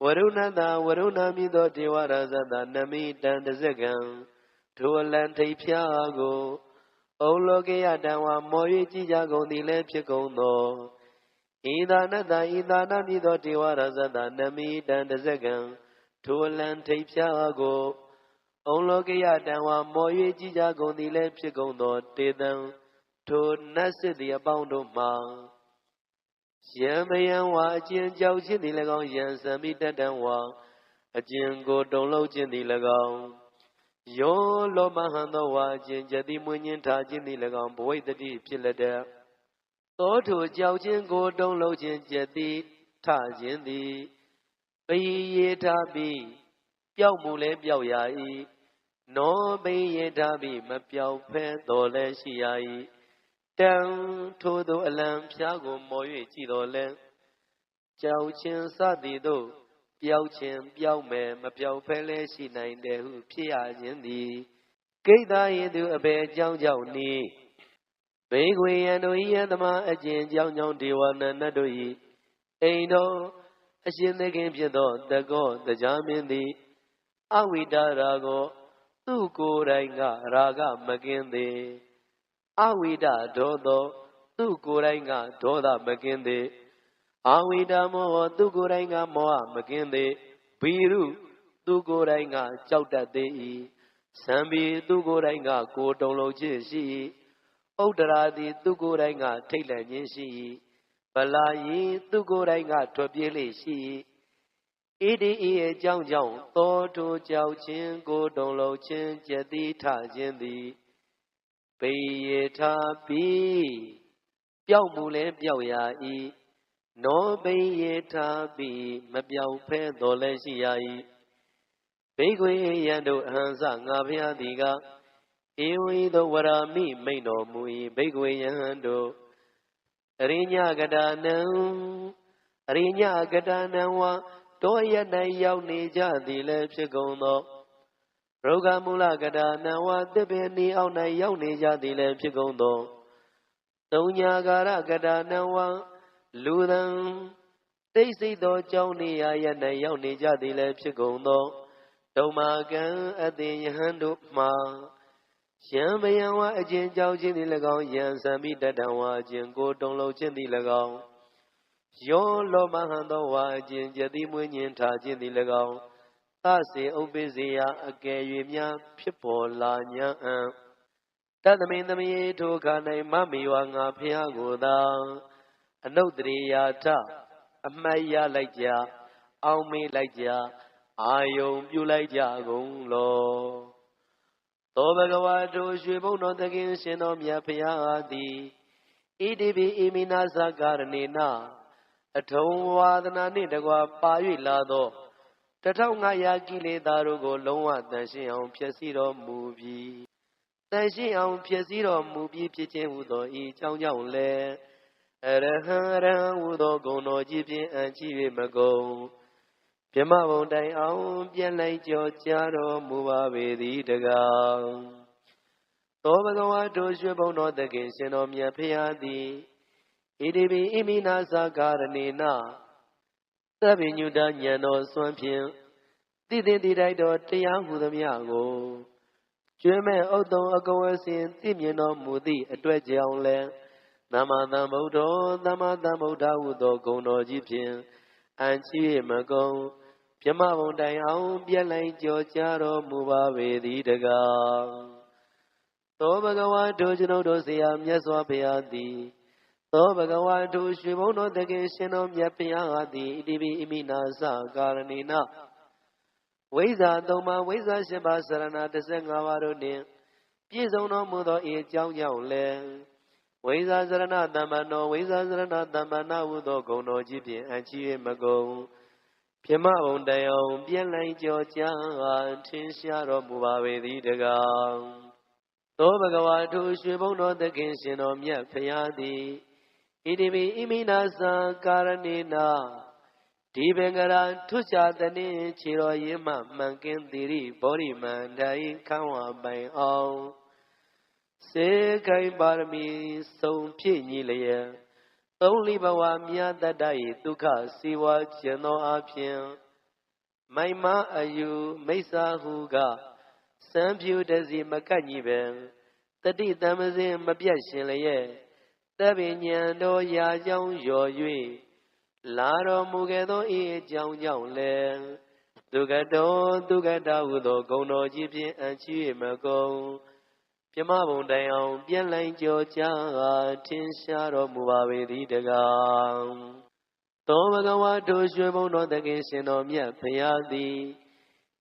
ဝရုဏတဝရုဏမြည်သောဒေဝရာဇသနမင်းတန်တစကံထိုအလံထိပ်ဖျားကိုဩလောကေယတံဝါမော၍ကြည်ကြကုန်သည်လည်းဖြစ်ကုန်သောဣဒာနတဣဒာနမြည်သောဒေဝရဇတနမိတံတဇကံထိုအလံထိပ်ဖျားကိုဩလောကေယတံဝါမော၍ကြည်ကြကုန်သည်လည်းဖြစ်ကုန်သောတေတံထိုနတ်စစ်သည်အပေါင်းတို့မှာယံမယံဝါအကျဉ်ကြောက်ခြင်းသည်၎င်းယံသမိတတံဝါအကျဉ်ကိုတုံလုံးခြင်းသည်၎င်းယောလောမဟံသောဝါအကျဉ်ကြတိမွေးညင်းထားခြင်းသည်၎င်းဘဝိတ္တိဖြစ်လက်တံသောထိုကြောက်ခြင်းကိုတုံလုံးခြင်းကြတိထခြင်းသည်ပိယေထားပြီးပျောက်မှုလည်းပျောက်ရ၏နောပိယေထားပြီးမပျောက်ဖဲတော်လည်းရှိရ၏တံထိုသို့အလံဖျားကိုမော်၍ကြည်တော်လဲကြောက်ခြင်းစသည်တို့ပျောက်ခြင်းပျောက်မယ်မပျောက်ဖဲလည်းရှိနိုင်တယ်ဟုဖြစ်ရခြင်းသည်ကိတ္တယေသူအဘယ်အကြောင်းကြောင့်နည်းဘေခွေယံတို့ဤယသမအကျင့်ကြောင့်ကြောင့်ဒေဝနန္ဒတို့ဤအိမ်တော်အရှင်သခင်ဖြစ်သောတကောတရားမင်းသည်အဝိဒါရာကိုသူကိုယ်တိုင်ကရာဂမကင်းသေးအဝိဒါဒေါသောသူကိုယ်တိုင်ကဒေါသမကင်းသေးအဝိဒါမောသူကိုယ်တိုင်ကမောဟမကင်းသေးဘီရုသူကိုယ်တိုင်ကကြောက်တတ်သေး၏သံဘီသူကိုယ်တိုင်ကကိုယ်တုံလုံးခြင်းရှိ၏ဥဒ္ဒရာသည်သူကိုယ်တိုင်ကထိတ်လန့်ခြင်းရှိ၏ဗလာယီသူကိုယ်တိုင်ကထွက်ပြေးလေရှိ၏ဣတိဤအကြောင်းကြောင့်သောထိုကြောက်ခြင်းကိုတုံလုံးခြင်းကြတိထခြင်းသည်ပေယထာပြီးပျောက်မှုလည်းပျောက်ရ၏နောပေယထာပြီးမပျောက်ဖဲတော်လည်းရှိရ၏ဘေခွေယံတို့အဟံစငါဖျားသည်ကဧဝံသောဝရာမိမိန်တော်မူ၏ဘိက္ခွေယဟန်တို့အရိညကတာနံအရိညကတာနံဝါတောရ၌ရောက်နေကြသည်လည်းဖြစ်ကုန်သောရုဂမူလကတာနံဝါသစ်ပင်ဤအောက်၌ရောက်နေကြသည်လည်းဖြစ်ကုန်သောသုံးညာကာရကတာနံဝါလူသံသိစိတ်သောကြောင်းနေရာရ၌ရောက်နေကြသည်လည်းဖြစ်ကုန်သောဒုမာကံအသင်ယဟန်တို့မှာယံမယံဝါအကျဉ်ကြောက်ခြင်းသည်၎င်းယံသမိတတံဝါအကျဉ်ကိုတုံလုံးခြင်းသည်၎င်းယောလောမဟံသောဝါအကျဉ်ကြတိမွေးညင်းထားခြင်းသည်၎င်းသစေဥပ္ပစေယအကယ်၍များဖြစ်ပေါ်လာညာအံတသမိန်သမယေထိုခါ၌မမေဝငါဖျားကိုသာအနုတ္တရိယာထအမှတ်ရလိုက်ကြအောင်မေးလိုက်ကြအာယုံပြုလိုက်ကြကုန်လောသောဘဂဝါတို့ရွှေဘုံတော်သခင်ရှင်တော်မြတ်ဖျားသည်ဣတိပိဣမိနာသကာရဏေနအထုံဝါဒနာနှင့်တကွာပါ၍လာသော1500ကိလေသာတို့ကိုလုံးဝတန်ရှင်းအောင်ဖြည့်ဆည်းတော်မူပြီးတန်ရှင်းအောင်ဖြည့်ဆည်းတော်မူပြီးဖြစ်ခြင်းဟူသောဤအကြောင်းကြောင့်လည်းအရဟံရဟံဟူသောဂုဏ်တော်ကြီးဖြင့်အံ့ချ၍မကုန်ပြမဘုံတိုင်အောင်ပြန်လိုက်ကြောကြားတော်မူပါပေသည်တကားသောဘဂဝါတို့ရွှေဘုံတော်သခင်ရှင်တော်မြတ်ဖျားသည်ဣတိပိဣမိနာသကာရဏေနသဗ္ဗညုတဉာဏ်တော်စွမ်းဖြင့်သိသိတိတိုက်တော်တရားဟုသမျှကိုကျွဲမဲ့ဥတ္တုံအကဝစင်သိမြင်တော်မူသည့်အတွက်ကြောင့်လည်းသမ္မာသမ္ဗုဒ္ဓသမ္မာသမ္ဗုဒ္ဓဟုသောဂုဏ်တော်ကြီးဖြင့်အံ့ချ၍မကုန်ပြမဘုံတိုင်အောင်ပြက်လိုက်ကြောကြားတော်မူပါပေသည်တကားသောဘဂဝါတို့ကျွန်ုပ်တို့ဆရာမြတ်စွာဘုရားသည် သောဘဂဝါထုရွှေဘုံတော်တခင်ရှင်တော်မြတ်ဖျားသည်ဣတိပိဣမိနာသကာရဏေနဝိဇ္ဇာ၃ပါးဝိဇ္ဇာ၈ပါးစရဏ15ပါးတို့နှင့်ပြည့်စုံတော်မူသောဤအကြောင်းကြောင့်လည်းဝိဇ္ဇာစရဏတမ္ပနောဝိဇ္ဇာစရဏတမ္ပနာဟုသောဂုဏ်တော်ကြီးဖြင့်အချီ၍မကုန်ပြမဘုံတယံပြည့်လိုက်ကြောကြားထင်ရှားတော်မူပါပေသည်တကားသောဘဂဝါထုရွှေဘုံတော်သခင်ရှင်တော်မြတ်ဖျားသည်ဣတိပိဣမိနာသကာရဏေနဒီပင်ကရာထုချတနှင့်ခြေတော်ရင်းမှမှန်ကင်းသီရိဘောဓိမန္တယခန်းဝပိုင်အောင်စေခိုင်ပါရမီဆုံးဖြည့်ညီလျက်သုံးလိဘဝမြတ်တတ္တ၏ဒုက္ခစီဝါကျင်သောအဖြစ်မိုင်မအယူမိစ္ဆာဟုကစံဖြူတစီမကတ်ညီပင်တတိတမစင်မပြတ်ရှင်လျက်တပင်ညံတော်ရာကြောင်းရော်၍လာတော်မူခဲ့သောဤအကြောင်းကြောင့်လည်းဒုက္ခတောဒုက္ခတာဟုသောဂုဏ်တော်ကြီးဖြင့်အချီ၍မကုန်ပြမဘုံတိုင်အောင်ပြန့်လိုက်ကြောကြားထင်ရှားတော်မူပါပေသည်တကားသောဘဂဝါတို့ရွှေဘုံတော်သခင်ရှင်တော်မြတ်ဖျားသည်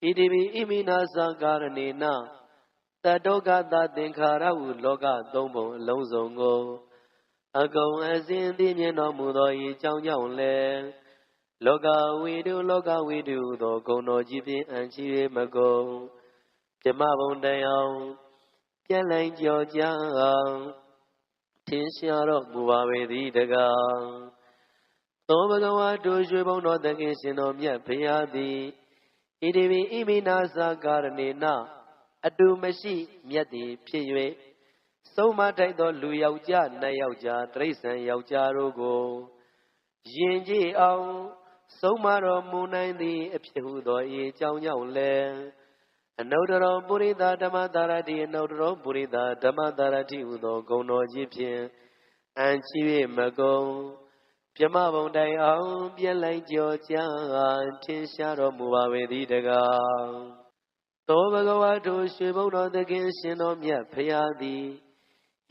ဣတိပိဣမိနာသကာရဏေနတတောကသသင်္ခါရဟုလောကသုံးပုံအလုံးစုံကိုအကုန်အစင်သိမြင်တော်မူသောဤကြောင့်ကြောင့်လည်းလောကဝိတုသောဂုဏ်တော်ကြီးဖြင့်အချီ၍မကုန်ပြမဘုံတိုင်အောင်ပြန့်လိုက်ကြောကြားထင်ရှားတော်မူပါပေသည်တကားသောဘဂဝါတို့ရွှေဘုံတော်သခင်ရှင်တော်မြတ်ဖျားသည်ဣတိပိဣမိနာသကာရဏေနအတူမရှိမြတ်သည်ဖြစ်၍ဆုံးမထိုက်သောလူယောက်ျားနတ်ယောက်ျားတိရစ္ဆာန်ယောက်ျားတို့ကိုယဉ်ကျေးအောင်ဆုံးမတော်မူနိုင်သည့်အဖြစ်ဟုသောဤအကြောင်းကြောင့်လည်းအနုတ္တရောပုရိသဓမ္မတာရတိအနုတ္တရောပုရိသဓမ္မတာရတိဟုသောဂုဏ်တော်ကြီးဖြင့်အံချီ၍မကုန်ပြမဘုံတိုင်အောင်ပြန့်လိုက်ကြောကြားထင်ရှားတော်မူပါပေသည်တကားသောဘဂဝါတို့ရွှေဘုံတော်သခင်ရှင်တော်မြတ်ဖျားသည်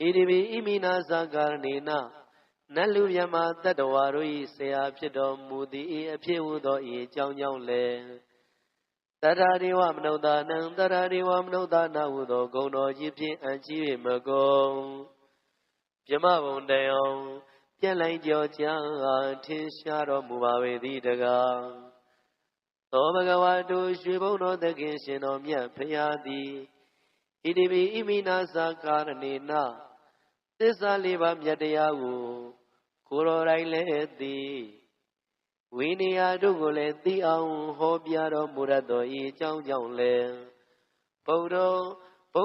ဣတိပိဣမိနာသကာရဏေနနတ်လူမြမတတ္တဝါတို့၏ဆရာဖြစ်တော်မူသည်အဖြစ်ဟုသောဤအကြောင်းကြောင့်လည်းတထာဒေဝမနုဿာနံတထာဒေဝမနုဿာနာဟုသောဂုဏ်တော်ကြီးဖြင့်အံချီ၍မကုန်ပြမဘုံတယံပြန့်လိုက်ကြောကြားထင်ရှားတော်မူပါပေသည်တကားသောဘဂဝါတို့ရွှေဘုံတော်သခင်ရှင်တော်မြတ်ဖျားသည်ဣတိပိဣမိနာသကာရဏေနသစ္စာလေးပါးမြတ်တရားကိုကိုယ်တော်တိုင်လည်းသိဝိနည်းတို့ကိုလည်းသိအောင်ဟောပြတော်မူရသောဤအကြောင်းကြောင့်လည်းဗုဒ္ဓဟု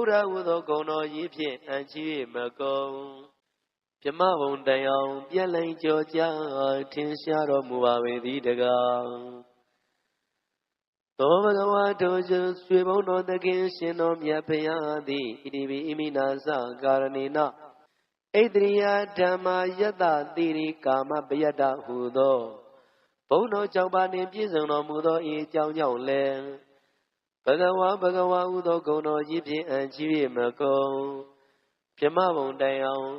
သောဂုဏ်တော်ကြီးဖြင့်အံချီ၍မကုန်ပြမဘုံတယံပြန့်လိုက်ကြောကြားထင်ရှားတော်မူပါပေသည်တကားသောဘဂဝါတို့ရွှေဘုံတော်သခင်ရှင်တော်မြတ်ဖျားသည်ဣတိပိဣမိနာသကာရဏေနဣတရိယဓမ္မာယတ္တတိရိကာမပယတ္တဟုသောဘုံတော်၆ပါးနှင့်ပြည့်စုံတော်မူသောဤအကြောင်းကြောင့်လည်းဘဂဝါဟုသောဂုဏ်တော်ကြီးဖြင့်အံချီ၍မကုန်ပြမဘုံတိုင်အောင်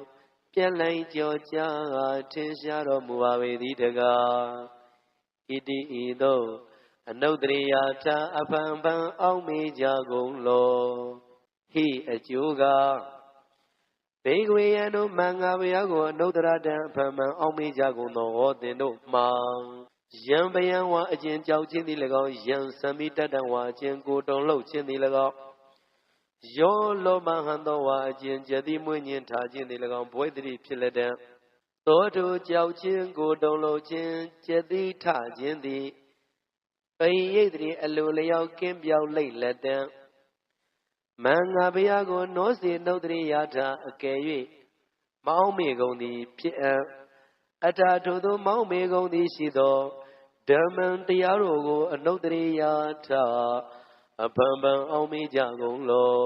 ပြန့်လိုက်ကြောကြားထင်ရှားတော်မူပါပေသည်တကားဣတိဤသို့အနုတ္တရိယာထအဖန်ဖန်အောက်မေ့ကြကုန်လောဟိအကျိုးကဘေကဝေယံတို့မင်္ဂဘုရားကိုအနုတ္တရတံအဖန်ဖန်အောက်မေ့ကြကုန်သောဟောသင်တို့မှာယံပယံဝါအကျဉ်ကြောက်ခြင်းသည်၎င်းယံသမိတတံဝါအကျဉ်ကိုတုံလှုပ်ခြင်းသည်၎င်းယောလောမဟံသောဝါအကျဉ်ကျတိမွေးညင်ထားခြင်းသည်၎င်းဘွေတိဖြစ်လက်တံသောတုကြောက်ခြင်းကိုတုံလှုပ်ခြင်းကျတိထခြင်းသည်ပိယိတ်တိအလိုလျောက်ကင်းပြောက်လိမ့်လက်တံမင်္ဂဘုရားကိုနောစီနှုတ်တရိယာထအကယ်၍မောင်းမေကုန်သည်ဖြစ်အထာထိုသို့မောင်းမေကုန်သည်ရှိသောဓမ္မံတရားတော်ကိုအနုတ္တရိယာထအဖန်ဖန်အောင်မေကြကုန်လော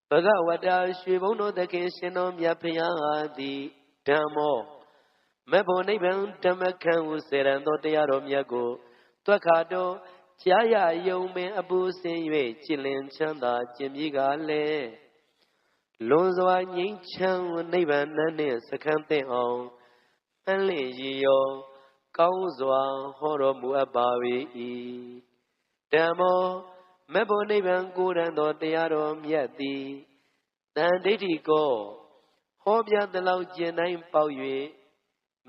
ဘဂဝတ္တရွှေဘုံတော်သခင်ရှင်တော်မြတ်ဖျားသည်ဓမ္မောမေဖို့နိဗ္ဗာန်ဓမ္မခံဟုစေရန်သောတရားတော်မြတ်ကိုတွက်ခါတော်ကြားရယုံပင်အပူဆင်း၍ကြည်လင်ချမ်းသာခြင်းပြီးကလည်း လွန်စွာငြိမ်းချမ်းနိဗ္ဗာန်နှင့်စခန်းသိအောင်မှန်လင့်ရည်ရောကောင်းစွာဟောတော်မူအပ်ပါ၏ဓမ္မောမက်ဖို့နိဗ္ဗာန်ကိုယ်တန်သောတရားတော်မြတ်သည်တန်ဒိဋ္ဌိကိုဟောပြသလောက်ကျင့်တိုင်းပေါက်၍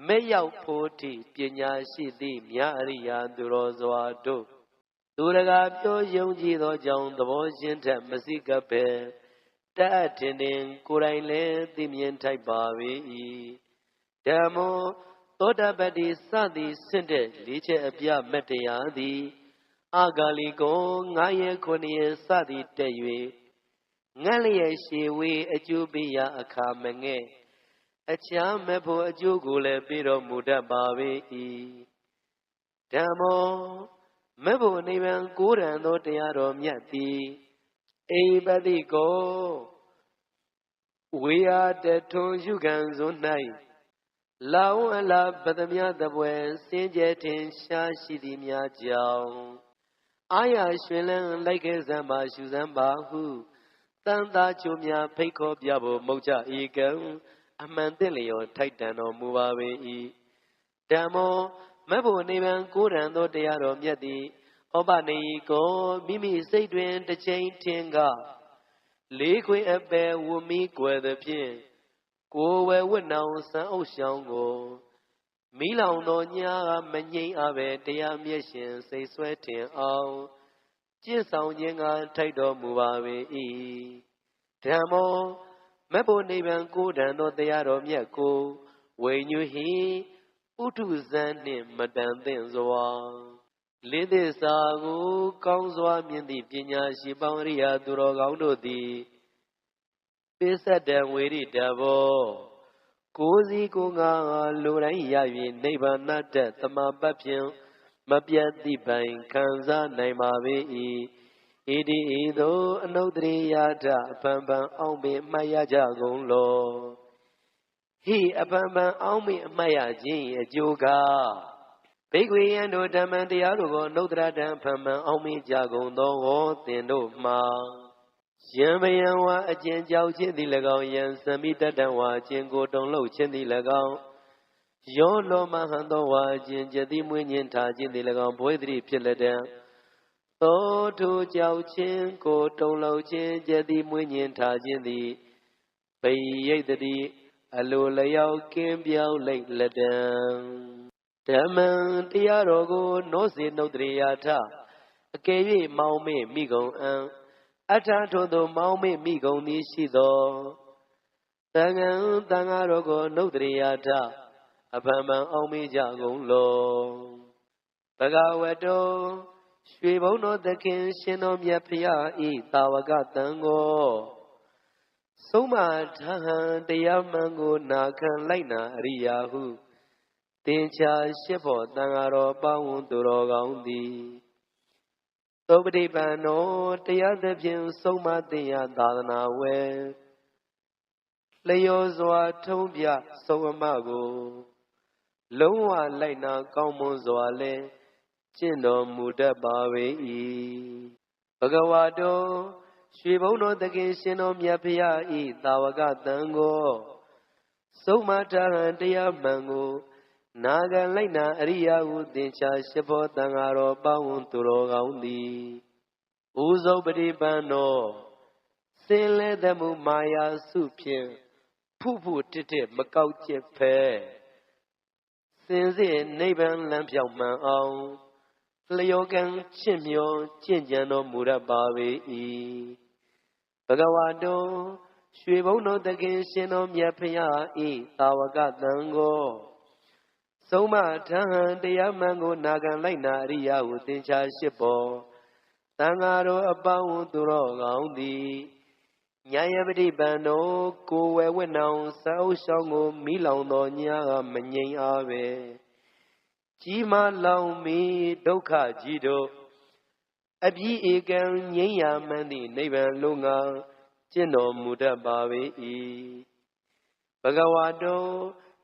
မဲ့ရောက်ဖို့တိပညာရှိသည့်မြတ်အရိယာသူတော်စွာတို့သူတကာပြောယုံကြည်သောကြောင့်သဘောရှင်းထက်မစိကပ်ပဲတတ်ထင်တင်ကိုယ်တိုင်လည်းသိမြင်ထိုက်ပါ၏ဓမ္မောသောတပတ္တိစသည်ဆင့်တဲ့လေးချက်အပြမတ်တရားသည်အာဂါလိကော9ရက်9ရက်စသည်တက်၍ငတ်လျက်ရှေဝေးအကျိုးပေးရာအခါမငဲ့အခြားမဲ့ဖို့အကျိုးကိုလည်းပေးတော်မူတတ်ပါ၏ဓမ္မောမဲ့ဖို့နိဗ္ဗာန်ကိုးရန်သောတရားတော်မြတ်သည်အိပတိကောဝေယတထုံယူခံစွန်း၌လောင်းအလားပဒမြတပွဲစင်ကြယ်ထင်ရှားရှိသည်များကြောင့်အာရရွှင်လန်းလိုက်ခဲ့စမ်းပါရှုစမ်းပါဟုတန်သာချိုများဖိတ်ခေါ်ပြဖို့မုတ်ချဧကံအမှန်တင့်လျော်ထိုက်တန်တော်မူပါ၏ဓမ္မောမက်ဖို့နိဗ္ဗာန်ကိုးရန်သောတရားတော်မြတ်သည်ဩပနေကောမိမိစိတ်တွင်တစ်ချိန်ထင်ကလေးခွေအပယ်ဝမီကွယ်သဖြင့်ကိုယ်ဝယ်ဝတ်နောင်စံအုပ်ရှောင်းကိုမိလောင်သောညာကမငြိမ့်အပဲတရားမျက်ရှင်စိတ်ဆွဲထင်အောင်ကျင့်ဆောင်ခြင်းကထိုက်တော်မူပါ၏ဓမ္မောမက်ဖို့နိဗ္ဗာန်ကိုးတန်သောတရားတော်မြတ်ကိုဝိညုဟိဥထုဇံနှင့်မတန်သင့်စွာလေးသစ္စာကိုကောင်းစွာမြင်သည့်ပညာရှိပေါင်းရိယာသူတော်ကောင်းတို့သည်ပိစတံဝေရိတဘောကိုယ်စီကိုယ်ငါလူတိုင်းရ၍နိဗ္ဗာန်တတ်သမာပတ်ဖြင့်မပြတ်သည့်ပိုင်ခံစားနိုင်ပါ၏ဣတိဤသို့အနုတ္တရိယာထအပံပံအောင်ပင်မှတ်ရကြကုန်လောဟိအပံပံအောင်ပင်အမှတ်ရခြင်းအကျိုးကဘိက္ခွေယံတို့ဓမ္မံတရားတို့ကိုအနုတ္တရတံဖန်ပံအောင်ပင်ကြကုန်သောဟောသင်တို့မှာယံမယံဝါအကျဉ်ကြောက်ခြင်းသည်၎င်းယံသမိတတံဝါအကျဉ်ကိုတုံလှုပ်ခြင်းသည်၎င်းယောလောမဟံသောဝါအကျဉ်ကျတိမွေးညင်ထားခြင်းသည်၎င်းဘွေတိဖြစ်လက်တံသောထိုကြောက်ခြင်းကိုတုံလှုပ်ခြင်းကျတိမွေးညင်ထားခြင်းသည်ဘိယိတ်တိအလိုလျောက်ကင်းပြောင်းလိုက်လက်တံဓမ္မံတရားတော်ကိုနောစေနုတ္တရိယာထအကယ်၍မောင်းမေ့မိကုန်အံအထထို့သောမောင်းမေ့မိကုန်သည်ရှိသောသံဃံသံဃာတော်ကိုနုတ္တရိယာထအဖန်ဖန်အောင်မေ့ကြကုန်လောဘဂဝတောရွှေဘုံတော်သခင်ရှင်တော်မြတ်ဖရာဤသာဝကတန်ကိုဆုံးမထဟံတရားမှန်ကိုနာခံလိုက်နာအရိယာဟုသင်္ချာရှိဖို့တန်ဃာတော်ပေါင်းသူတော်ကောင်းသည်သောပတိပန်တော်တရားသဖြင့်ဆုံးမသိရသာသနာဝဲလျောစွာထုံးပြဆုံးအမကိုလုံးဝလိုက်နာကောင်းမွန်စွာလဲကျင့်တော်မူတတ်ပါ၏ဘဂဝါတော်ရွှေဘုံတော်သခင်ရှင်တော်မြတ်ဖရာဤသာဝကတန်ကိုဆုံးမထဟံတရားမှန်ကိုနာခံလိုက်နာအရိယာဟုသင်္ချာရှိဖို့တန်ဃာတော်ပေါင်းသူတော်ကောင်းသည်ဥဇုပတိပန်တော်စင်လဲသမှုမာယာစုဖြင့်ဖုဖုတစ်တစ်မကောက်ကျက်ဖဲစင်စစ်နိဗ္ဗာန်လမ်းပြောင်းမှန်အောင်လျောကံချင့်မြော်ကျင့်ကြံတော်မူရပါ၏ဘဂဝါတော်ရွှေဘုံတော်သခင်ရှင်တော်မြတ်ဖရာဤသာဝကတန်ကိုဆုံးမထဟံတရားမှန်ကိုနာခံလိုက်နာအရိယာဟုသင်္ချာရှိပေါ်သံဃာတော်အပေါင်းသူတော်ကောင်းသည်ညာယပတိပန်တော်ကိုယ်ဝယ်ဝတ်နောင်စာအုပ်ရှောင်းကိုမိလောင်တော်ညာကမငြိမ်အားပဲကြီးမားလောင်မီဒုက္ခကြီးတို့အပြည့်ဧကံငြိမ်းရာမှန်သည့်နိဗ္ဗာန်လုံးငါကျင့်တော်မူတတ်ပါ၏ဘဂဝါတော်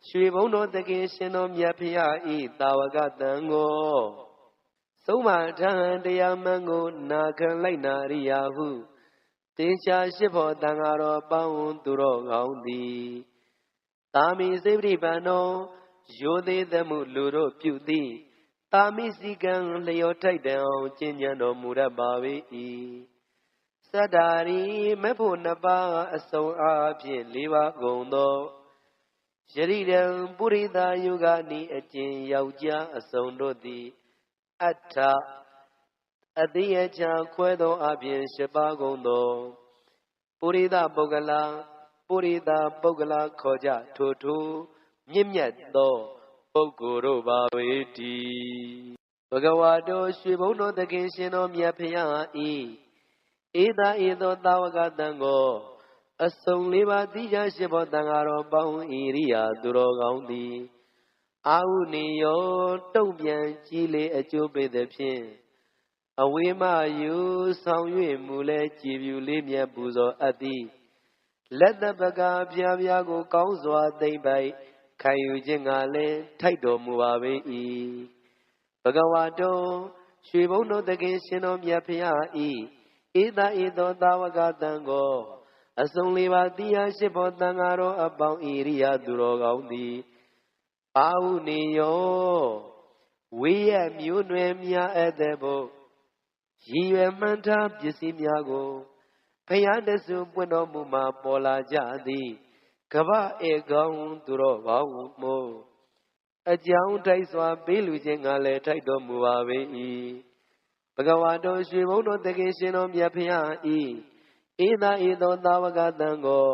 ရွှေဘုံတော်သခင်ရှင်တော်မြတ်ဖရာဤသာဝကတန်ကိုဆုံးမထဟံတရားမှန်ကိုနာခံလိုက်နာရိယာဟု တေချာရှိဖို့တန်ဃာတော်ပေါင်းသူတော်ကောင်းသည်သာမီစိပ္ပိပန်တော်ရိုသေးသမှုလူတို့ပြုသည်သာမီစီကံလျောထိုက်တံအောင်ကျင့်ကြံတော်မူတတ်ပါ၏စတ္တာရီမဖို့နှစ်ပါးအစုံအားဖြင့်၄ပါးကုန်သောယရိတံပုရိသယုဂနိအကျင့်ယောက်ျားအစုံတို့သည်အထအတိယချာခွဲသောအပြင်၈ပါးကုန်သောပုရိသပုဂ္ဂလာပုရိသပုဂ္ဂလာခေါ်ကြထိုမြင့်မြတ်သောပုဂ္ဂိုလ်တို့ပါပေတည်းဘဂဝါတော်ရွှေဘုန်းတော်သခင်ရှင်တော်မြတ်ဖရာဤဧသာဧသောသာဝကတံကိုအစုံ၄ပါးတိကျရှိဖို့တန်ဃာတော်ပေါင်းဣရိယာသူတော်ကောင်းသည်အာဟုနေယောတုံ့ပြန်ကြည်လေအကျိုးပေးသည်ဖြင့်အဝေမယူဆောင်၍မူလဲကြည်ပြူလေးမြတ်ပူဇော်အပ်သည်လက်တပကပြားပြားကိုကောင်းစွာသိမ့်ပိုက်ခံယူခြင်းကလည်းထိုက်တော်မူပါပေ၏ဘဂဝါတော်ရွှေဘုန်းတော်သခင်ရှင်တော်မြတ်ဖရာဤဧသာဧသောသာဝကတံကိုအစုံ၄ပါးတရားရှိဖို့တန်ဃာတော်အပေါင်းဣရိယာသူတော်ကောင်းသည်အာဟုနေယောဝိယမျိုးနွယ်များအပ်တဲ့ဘုရည်ရွယ်မှန်းထားပစ္စည်းများကိုဖယားတဆူပွင့်တော်မူမှာပေါ်လာကြသည်ကဗ္ဗဧကောင်းသူတော်ကောင်းမို့အကြောင်းတိုက်စွာပေးလူခြင်းကလည်းထိုက်တော်မူပါပေ၏ဘဂဝါတော်ရွှေဘုန်းတော်သခင်ရှင်တော်မြတ်ဖရာဤဧသာဧသောသာဝကတံကို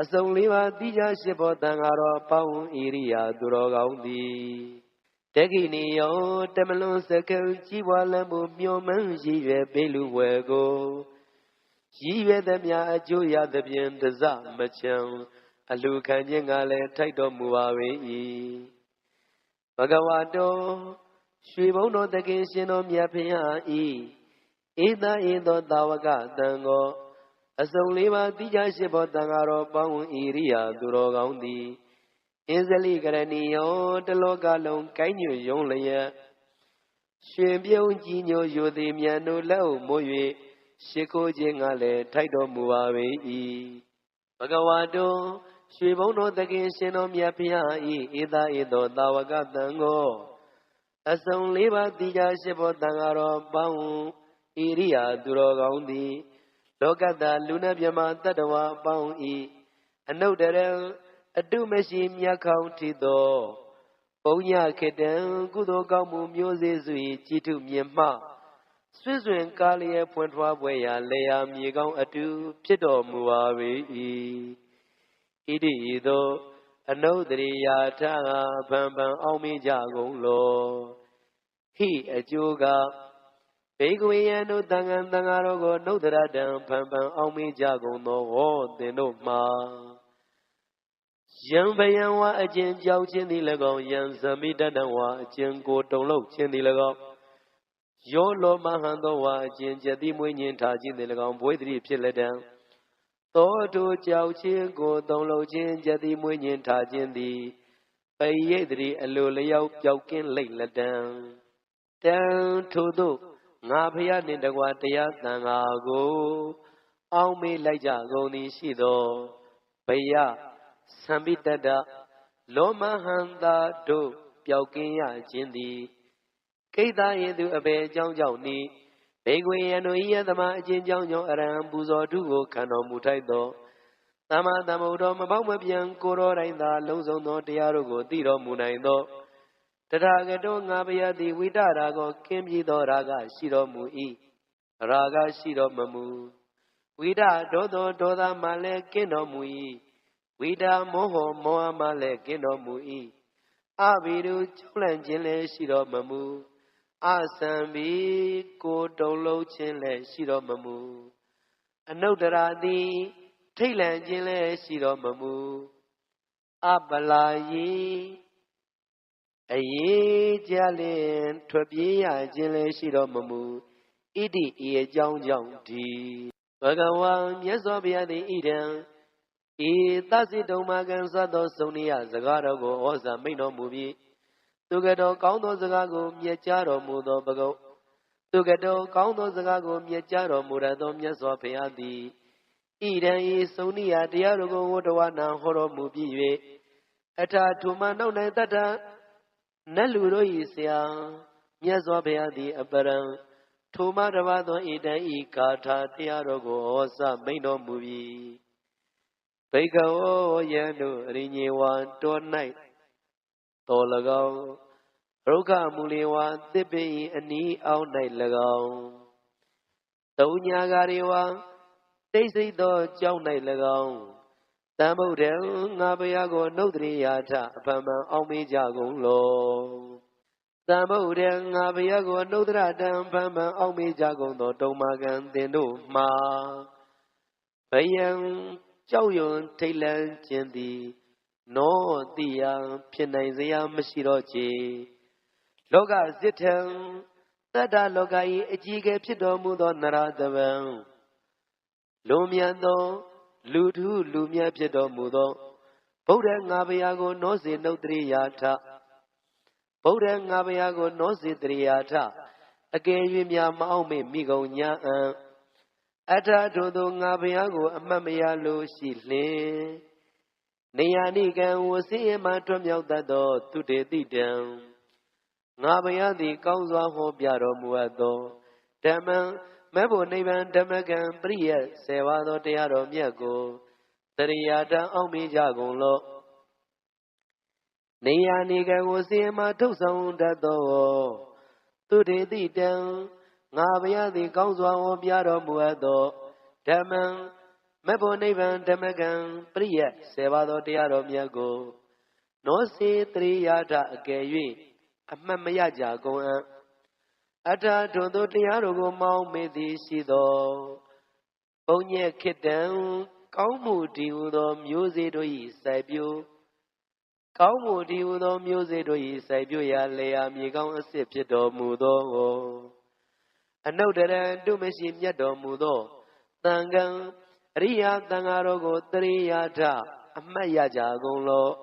အစုံ၄ပါးတိကျရှိဖို့တန်ဃာတော်ပေါင်းဣရိယာသူတော်ကောင်းသည်တခိနိယောတမလွန်စကံကြီးပွားလမ်းမှုမျောမှန်းရည်ရွယ်ပေးလူဝယ်ကိုရည်ရွယ်သည်များအကျိုးရသည်ဖြင့်တစမချံအလှခံခြင်းကလည်းထိုက်တော်မူပါ၏ဘဂဝါတော်ရွှေဘုန်းတော်သခင်ရှင်တော်မြတ်ဖရာဤဧသာဧသောသာဝကတံကိုအစုံ၄ပါးတိကျရှိဖို့တန်ဃာတော်ပေါင်းဣရိယာသူတော်ကောင်းသည်အင်းဇလိကရဏီယောတလောကလုံးကိုင်းညွယုံလျက်ရွှင်ပြုံးကြည်ညိုယိုသည်မြတ်တို့လက်အုပ်မိုး၍ရှိခိုးခြင်းကလည်းထိုက်တော်မူပါ၏ဘဂဝါတော်ရွှေဘုန်းတော်သခင်ရှင်တော်မြတ်ဖရာဤဧသာဧသောသာဝကတံကိုအစုံ၄ပါးတိကျရှိဖို့တန်ဃာတော်ပေါင်းဣရိယာသူတော်ကောင်းသည်လောကတလူနာမြမတတ္တဝါပေါင်းဤအနုတ္တရအတုမရှိမြတ်ခေါင်းထီသောပုံညခေတံကုသိုလ်ကောင်းမှုမျိုးစေ့စု၏ကြည်ထုမြင်မှဆွေစွင်ကားလျက်ဖွင့်ထွားပွဲရာလေယာမြေကောင်းအတူဖြစ်တော်မူပါ၏ဣတိဤသို့အနုတ္တရိယာထဗံဗံအောင်မေးကြကုန်လောဟိအကျိုးကဘေကဝေယံတို့တန်ခါတန်ဃာတော်ကိုနှုတ်တရတံဖန်ဖန်အောင်မေးကြကုန်သောဟောသင်တို့မှာယံဗယံဝါအကျဉ်ကြောက်ခြင်းသည်၎င်းယံဇမိတတံဝါအကျဉ်ကိုတုံလုံးခြင်းသည်၎င်းယောလောမဟံသောဝါအကျဉ်ကျတိမွေးညင်ထားခြင်းသည်၎င်းဘွေတိဖြစ်လက်တံသောထိုကြောက်ခြင်းကိုတုံလုံးခြင်းကျတိမွေးညင်ထားခြင်းသည်ပရိယတိအလိုလျောက်ပြောက်ကင်းလိမ့်လက်တံတံထို့သို့ငါဖရာနှင့်တကွာတရားသံဃာကိုအောင်းမေးလိုက်ကြကုန်သည်ရှိသောဘယသံပိတတလောမဟန္တာတို့ပျောက်ကင်းရခြင်းသည်ကိတ္တယေသူအပေအကြောင်းကြောင့်ဤဘေကွေယံတို့ဤယသမအချင်းကြောင့်ကြောင့်အရဟံပူဇော်ထုကိုခံတော်မူထိုက်သောသမ္မာသမ္ဗုဒ္ဓမပေါက်မပြန်ကိုတော်တိုင်းသာလုံးစုံသောတရားတို့ကိုသိတော်မူနိုင်သောတထာဂတောငါဘယတိဝိတရာကိုကင်းပြီးသောရာဂရှိတော်မူ၏ရာဂရှိတော်မမူဝိတဒေါသောဒေါသမလည်းကင်းတော်မူ၏ဝိတမောဟမောဟမလည်းကင်းတော်မူ၏အဘိဓုကြောက်လန့်ခြင်းလည်းရှိတော်မမူအသံဘီကိုတုံလုံးခြင်းလည်းရှိတော်မမူအနုတ္တရာတိထိတ်လန့်ခြင်းလည်းရှိတော်မမူအပလာယီအရေးကြလင်ထွက်ပြေးရခြင်းလည်းရှိတော်မမူဣတိဤအကြောင်းကြောင့်ဒီဘဂဝံမြတ်စွာဘုရားသည်ဣဒံဤသစိတုံမကံသသောစုံနိယစကားတော်ကိုဩဇာမိန်တော်မူပြီးသူကတော်ကောင်းသောစကားကိုမြတ်ကြားတော်မူသောဘဂဝသူကတော်ကောင်းသောစကားကိုမြတ်ကြားတော်မူရသောမြတ်စွာဘုရားသည် ဣဒံဤစုံနိယတရားတော်ကိုဝတ္တဝနာဟောတော်မူပြီး၍အထာထုမနောက်၌တတ္တနတ်လူတို့၏ဆရာမြတ်စွာဘုရားသည်အပရံထိုမှတပါသောဣဒံဤဂါထာတရားတော်ကိုဟောစမိန်တော်မူပြီးဘိက္ခဝေယံတို့အရိညေဝံတော၌တော်၎င်းရုက္ခမူလေဝါသစ်ပင်၏အနီးအောက်၌၎င်းသုံးညာကာရီဝါတိတ်ဆိတ်သောကြောင်း၌၎င်းတန်ဗုဒ္ဓံငါဘုရားကိုနှုတ်တရိယာထအဖန်မှန်အောင်မေးကြကုန်လောတန်ဗုဒ္ဓံငါဘုရားကိုနှုတ်တရတံဖန်မှန်အောင်မေးကြကုန်သောတုံမာကံသင်တို့မှာဘယံကြောက်ရွံထိတ်လန့်ခြင်းသည်နောတိယဖြစ်နိုင်စရာမရှိတော့ချေလောကစစ်ထံတတ္တလောက၏အကြီးအကဲဖြစ်တော်မူသောနရသဗံလူမြတ်သောလူထုလူမြတ်ဖြစ်တော်မူသောဗုဒ္ဓငါဘုရားကိုနောစေနှုတ်တရိယာထဗုဒ္ဓငါဘုရားကိုနောစေတရိယာထအကယ်၍များမအောင်မေ့မိကုန်ညာအံအထာထိုသို့ငါဘုရားကိုအမှတ်မရလို့ရှိလျင်နေယာနိကံဝစင်းရမှထွမြောက်တတ်သောသူတေတိတံငါဘုရားသည်ကောင်းစွာဟောပြတော်မူအပ်သောဓမ္မံမဲ့ဖို့နိဗ္ဗာန်ဓမ္မကံပရိယ10ပါးသောတရားတော်မြတ်ကိုတရိယာတံအောင်မေးကြကုန်လော့နေယာနိကံကိုစင်းမှထုတ်ဆောင်တတ်သောသူတေတိတံငါဘုရားသည်ကောင်းစွာဟောပြတော်မူအပ်သောဓမ္မံမဲ့ဖို့နိဗ္ဗာန်ဓမ္မကံပရိယ10ပါးသောတရားတော်မြတ်ကိုနောစေတရိယာထအကယ်၍အမှတ်မရကြကုန်အံ့အထာထိုသို့တရားတော်ကိုမောင်းမေ့သည်ရှိသောဘုံညက်ခေတ္တံကောင်းမှုတည်ဟူသောမျိုးစေ့တို့၏စိုက်ပျိုးကောင်းမှုတည်ဟူသောမျိုးစေ့တို့၏စိုက်ပျိုးရာလေယာမြေကောင်းအစစ်ဖြစ်တော်မူသောအနုတ္တရံတုမရှိမြတ်တော်မူသောသံဃံအရိယာသံဃာတော်ကိုတရိယာထအမှတ်ရကြကုန်လော့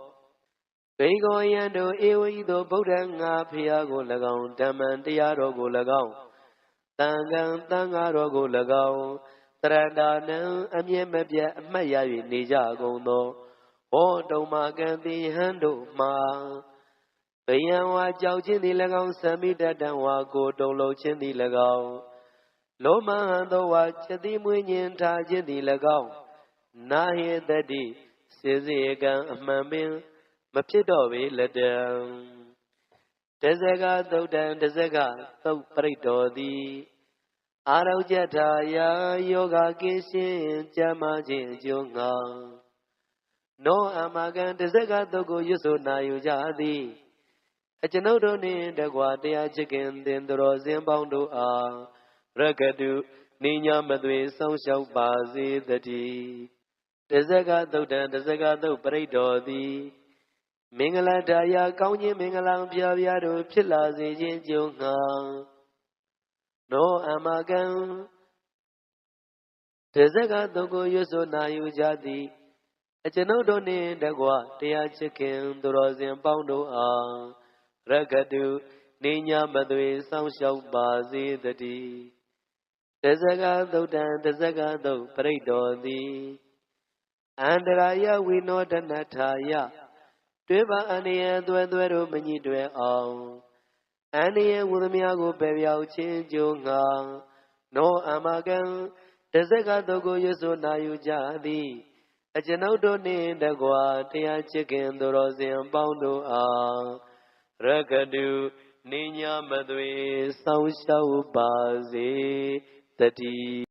ဘေကောယံတို့ဧဝံဤသို့ဗုဒ္ဓံငါဖျားကို၎င်းဓမ္မံတရားတော်ကို၎င်းသံဃံသံဃာတော်ကို၎င်းတရဏနံအမြဲမပြတ်အမှတ်ရ၍နေကြကုန်သောဟောတုံမာကံတိဟံတို့မှာဘယံဝါကြောက်ခြင်းသည်၎င်းသမိတတံဝါကိုတုံလုံးခြင်းသည်၎င်းလောမဟံသောဝါချတိမွေးညင်ထားခြင်းသည်၎င်းနာဟေတတိစေစေကံအမှန်ပင်မဖြစ်တော့ပေလက်တံတဇကသုတ်တံတဇကသုတ်ပရိတ္တောသည်အာရုကြထာယာယောဂကိရှင်ကြမ်းမာခြင်းအကျိုးငှာနောအမကံတဇကသုတ်ကိုရွတ်ဆိုနာယူကြသည်အကျွန်ုပ်တို့နှင့်တကွာတရားချစ်ခင်သင်တော်စင်ပေါင်းတို့အားရကတုနိညာမသွေဆောင်းလျှောက်ပါစေတည်းတဇကသုတ်တံတဇကသုတ်ပရိတ္တောသည်မင်္ဂလာတရားကောင်းခြင်းမင်္ဂလာပြပြတို့ဖြစ်လာစေခြင်းကြုံငှာနောအမကံတဇကသုတ်ကိုရွတ်ဆိုနာယူကြသည်အကျွန်ုပ်တို့နှင့်တကွတရားချစ်ခင်သူတော်စင်ပေါင်းတို့အားရကတုနိညာမသွေဆောင်းလျှောက်ပါစေတည်းတဇကသုတ်တံတဇကသုတ်ပရိတ္တောသည်အန္တရာယဝိနောဒနထာယတွေ့ပါအန္တရာယ်သွဲတို့မညှိတွယ်အောင်အန္တရာယ်ဝုသမြကိုပယ်ပြောက်ခြင်းကြုံငှာနောအမကံတဇကသုတ်ကိုရွတ်ဆိုနာယူကြသည်အကျွန်ုပ်တို့နှင့်တကွာတရားချစ်ခင်သူတော်စင်ပေါင်းတို့အားရကတုနိညာမသွေဆောင်းလျှောက်ပါစေတည်း